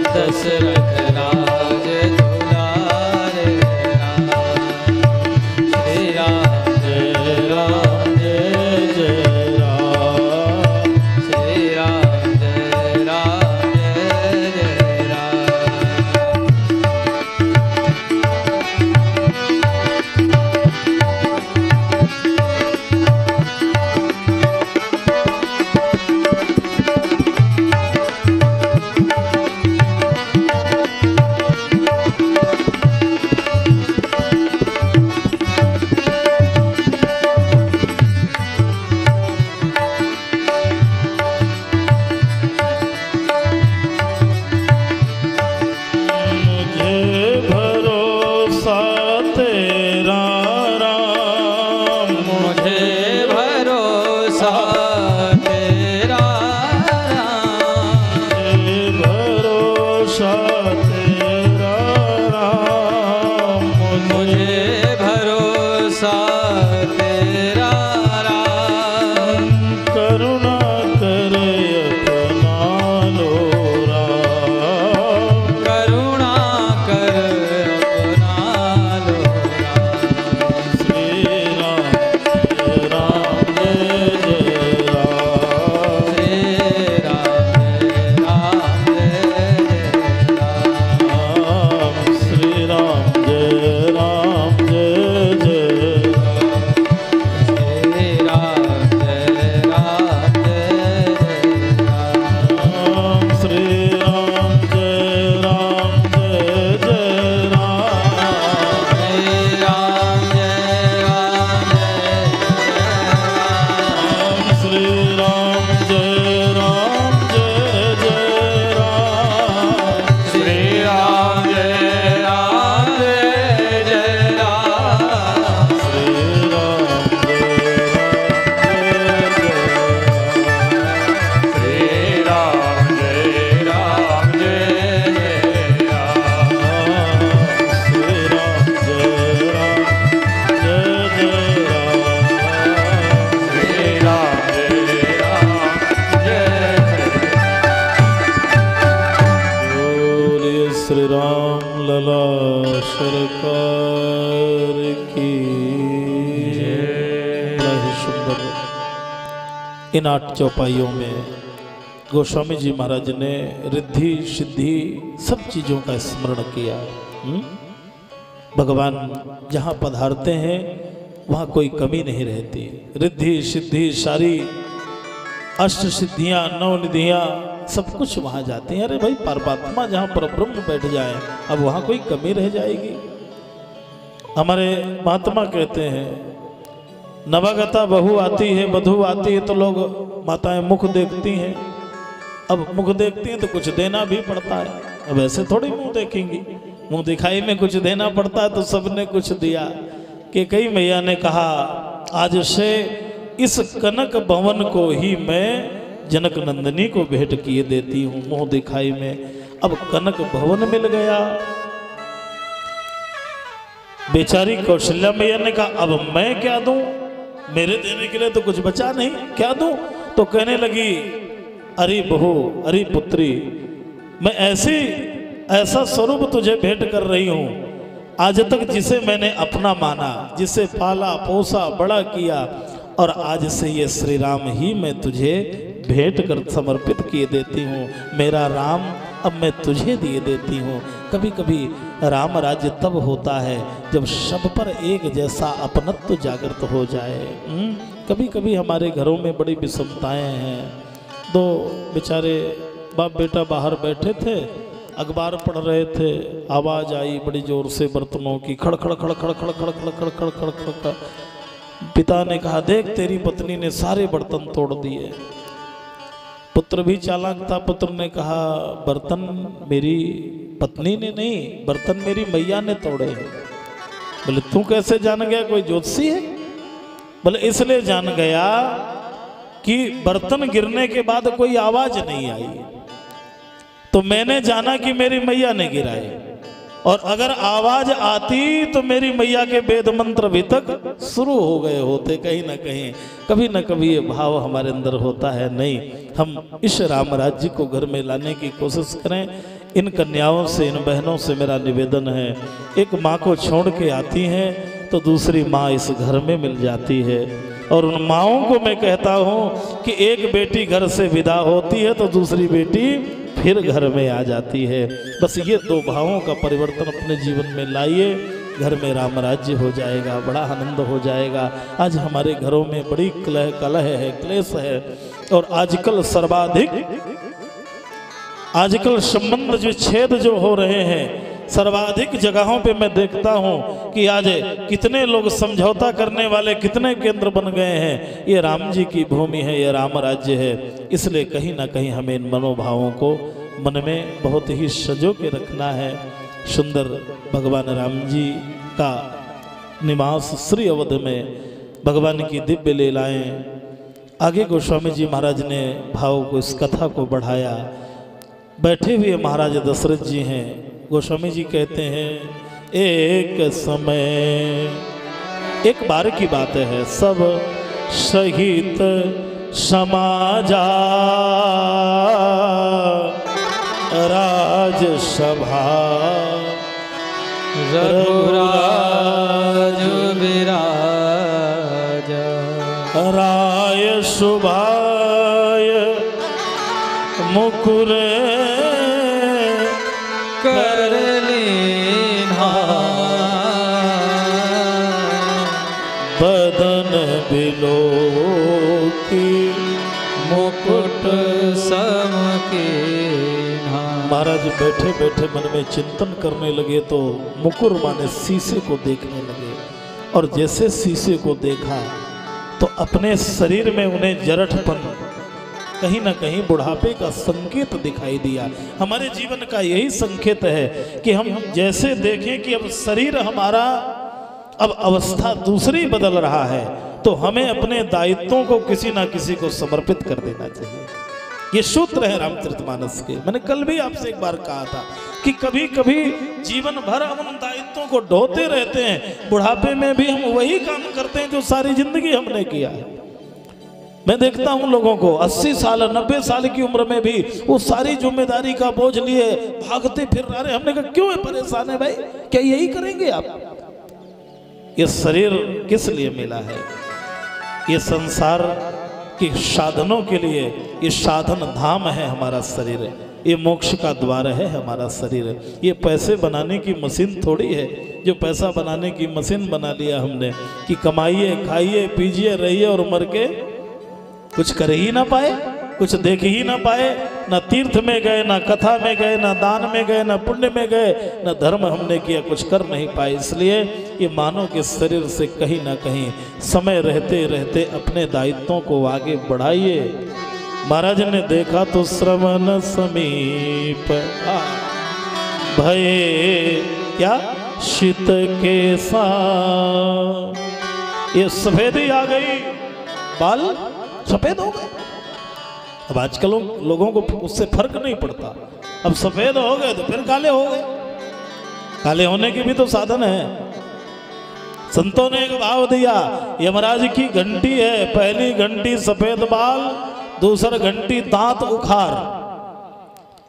दशरथ राज दुलारे राम। श्री राम जय जय राम। श्री राम जय जय राम। मुझे भरोसा तेरा राम, मुझे भरोसा तेरा राम। मुझे भरोसा तेरा राम, मुझे भरोसा तेरा राम। करुणा करे अपना लो राम। करुणा कर अपना लो राम। श्री राम जय जय राम। श्री राम जय राम। श्री राम जय जय राम। श्री इन 8 चौपाइयों में गोस्वामी जी महाराज ने रिद्धि सिद्धि सब चीज़ों का स्मरण किया। भगवान जहाँ पधारते हैं वहाँ कोई कमी नहीं रहती। रिद्धि सिद्धि सारी 8 सिद्धियाँ 9 निधियाँ सब कुछ वहाँ जाती हैं। अरे भाई परमात्मा जहाँ पर ब्रह्म बैठ जाए अब वहाँ कोई कमी रह जाएगी। हमारे महात्मा कहते हैं नवागता बहू आती है वधू आती है तो लोग माताएं मुख देखती हैं। अब मुख देखती हैं तो कुछ देना भी पड़ता है। अब ऐसे थोड़ी मुंह देखेंगी, मुंह दिखाई में कुछ देना पड़ता है। तो सबने कुछ दिया कि कई मैया ने कहा आज से इस कनक भवन को ही मैं जनक नंदिनी को भेंट किए देती हूँ मुंह दिखाई में। अब कनक भवन मिल गया। बेचारी कौशल्या मैया ने कहा अब मैं क्या दूं, मेरे देने के लिए तो कुछ बचा नहीं, क्या दूं। तो कहने लगी अरे बहू अरे पुत्री मैं ऐसा स्वरूप तुझे भेंट कर रही हूं आज तक जिसे मैंने अपना माना, जिसे पाला पोसा बड़ा किया, और आज से ये श्री राम ही मैं तुझे भेंट कर समर्पित किए देती हूँ। मेरा राम अब मैं तुझे दिए देती हूँ। कभी कभी राम राज्य तब होता है जब सब पर एक जैसा अपनत्व जागृत हो जाए। कभी कभी हमारे घरों में बड़ी विषमताएं हैं। 2 बेचारे बाप बेटा बाहर बैठे थे, अखबार पढ़ रहे थे, आवाज़ आई बड़ी जोर से बर्तनों की, खड़ खड़ खड़ खड़ खड़ खड़ खड़ खड़ खड़ खड़ खड़ खड़। पिता ने कहा देख तेरी पत्नी ने सारे बर्तन तोड़ दिए। पुत्र भी चालाक था, पुत्र ने कहा बर्तन मेरी पत्नी ने नहीं, बर्तन मेरी मैया ने तोड़े। बोले तू कैसे जान गया, कोई ज्योतिषी है? बोले इसलिए जान गया कि बर्तन गिरने के बाद कोई आवाज नहीं आई, तो मैंने जाना कि मेरी मैया ने गिराए, और अगर आवाज आती तो मेरी मैया के वेद मंत्र भी तक शुरू हो गए होते। कहीं ना कहीं कभी ना कभी ये भाव हमारे अंदर होता है। नहीं, हम इस राम राज्य को घर में लाने की कोशिश करें। इन कन्याओं से इन बहनों से मेरा निवेदन है, एक माँ को छोड़ के आती हैं तो दूसरी माँ इस घर में मिल जाती है। और उन माँओं को मैं कहता हूँ कि एक बेटी घर से विदा होती है तो दूसरी बेटी फिर घर में आ जाती है। बस ये 2 भावों का परिवर्तन अपने जीवन में लाइए, घर में राम राज्य हो जाएगा, बड़ा आनंद हो जाएगा। आज हमारे घरों में बड़ी कलह है, क्लेश है, और आजकल सर्वाधिक संबंध जो छेद जो हो रहे हैं, सर्वाधिक जगहों पे मैं देखता हूं कि आज कितने लोग समझौता करने वाले कितने केंद्र बन गए हैं। ये राम जी की भूमि है, ये राम राज्य है। इसलिए कहीं ना कहीं हमें इन मनोभावों को मन में बहुत ही सजो के रखना है। सुंदर भगवान राम जी का निवास श्री अवध में, भगवान की दिव्य लीलाएं। आगे गोस्वामी जी महाराज ने भाव को, इस कथा को बढ़ाया। बैठे हुए महाराज दशरथ जी हैं। गोस्वामी जी कहते हैं एक समय, एक बार की बात है, सब सहित समाजा राजसभा रघुराज विराज राय सुभाय मुकुर कर लीन्हा बदन बिलो की मुकुट सम कीन्हा। महाराज बैठे बैठे मन में चिंतन करने लगे तो मुकुर माने शीशे को देखने लगे, और जैसे शीशे को देखा तो अपने शरीर में उन्हें जरठपन, कहीं ना कहीं बुढ़ापे का संकेत दिखाई दिया। हमारे जीवन का यही संकेत है कि हम जैसे देखें कि अब शरीर हमारा, अब अवस्था दूसरी बदल रहा है, तो हमें अपने दायित्वों को किसी ना किसी को समर्पित कर देना चाहिए। ये सूत्र है रामचरितमानस के। मैंने कल भी आपसे एक बार कहा था कि कभी कभी जीवन भर हम उन दायित्वों को ढोते रहते हैं, बुढ़ापे में भी हम वही काम करते हैं जो सारी जिंदगी हमने किया है। मैं देखता हूं लोगों को 80 साल 90 साल की उम्र में भी वो सारी जिम्मेदारी का बोझ लिए भागते फिर रहे। हमने कहा क्यों परेशान है भाई, क्या यही करेंगे आप? ये शरीर किस लिए मिला है? ये संसार कि साधनों के लिए ये साधन धाम है हमारा शरीर, ये मोक्ष का द्वार है हमारा शरीर। ये पैसे बनाने की मशीन थोड़ी है, जो पैसा बनाने की मशीन बना लिया हमने कि कमाइए खाइए पीजिए रहिए और मर के कुछ कर ही ना पाए, कुछ देख ही ना पाए, ना तीर्थ में गए, ना कथा में गए, ना दान में गए, ना पुण्य में गए, ना धर्म हमने किया, कुछ कर नहीं पाए। इसलिए ये मानव के शरीर से कहीं ना कहीं समय रहते रहते अपने दायित्वों को आगे बढ़ाइए। महाराज ने देखा तो श्रवण समीप भये क्या शीत के साथ, ये सफेदी आ गई, बाल सफेद हो गए। अब आजकल लोगों को उससे फर्क नहीं पड़ता, अब सफेद हो गए तो फिर काले हो गए, काले होने के भी तो साधन है। संतों ने एक भाव दिया, यमराज की घंटी है, पहली घंटी सफेद बाल, दूसरी घंटी दांत उखाड़,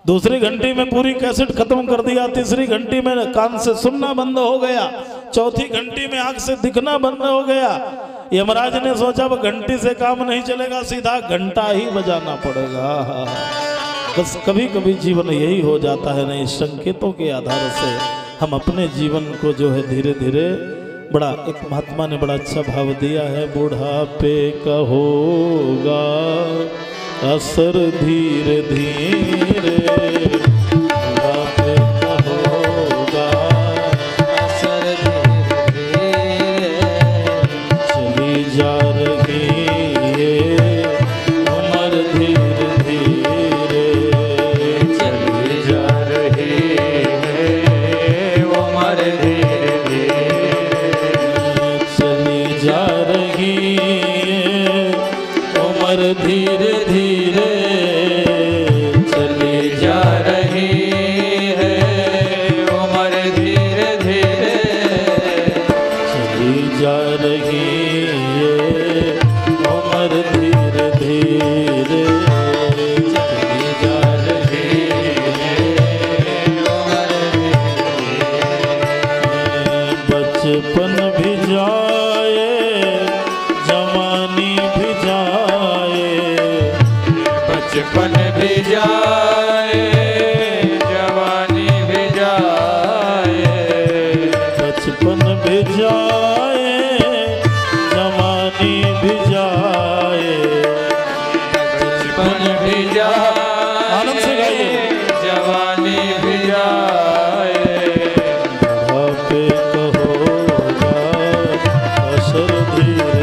दूसरी घंटी में पूरी कैसेट खत्म कर दिया, तीसरी घंटी में कान से सुनना बंद हो गया, चौथी घंटी में आंख से दिखना बंद हो गया। यमराज ने सोचा वो घंटी से काम नहीं चलेगा, सीधा घंटा ही बजाना पड़ेगा। बस कभी कभी जीवन यही हो जाता है। नहीं, संकेतों के आधार से हम अपने जीवन को जो है धीरे धीरे, बड़ा एक महात्मा ने बड़ा अच्छा भाव दिया है, बुढ़ापे का होगा असर धीरे धीरे, बुढ़ापे का होगा असर धीरे धीरे, चली जा रही है उम्र धीरे धीरे, चली जा रही है उम्र धीरे धीरे, चली जा रही है उम्र धीरे धीरे, चली जा रही है उम्र धीरे धीरे, चली जा रही है उम्र धीरे धीरे, चली जा रही है उम्र बचपन भी जाए जवानी भी जाए, बचपन भी जाए जवानी भी जाए, बचपन भी जाए जवानी भी जाए, बचपन भी जाए आनंद से गाइए, जवानी भी जाए, बुढ़ापे का होगा असर धीरे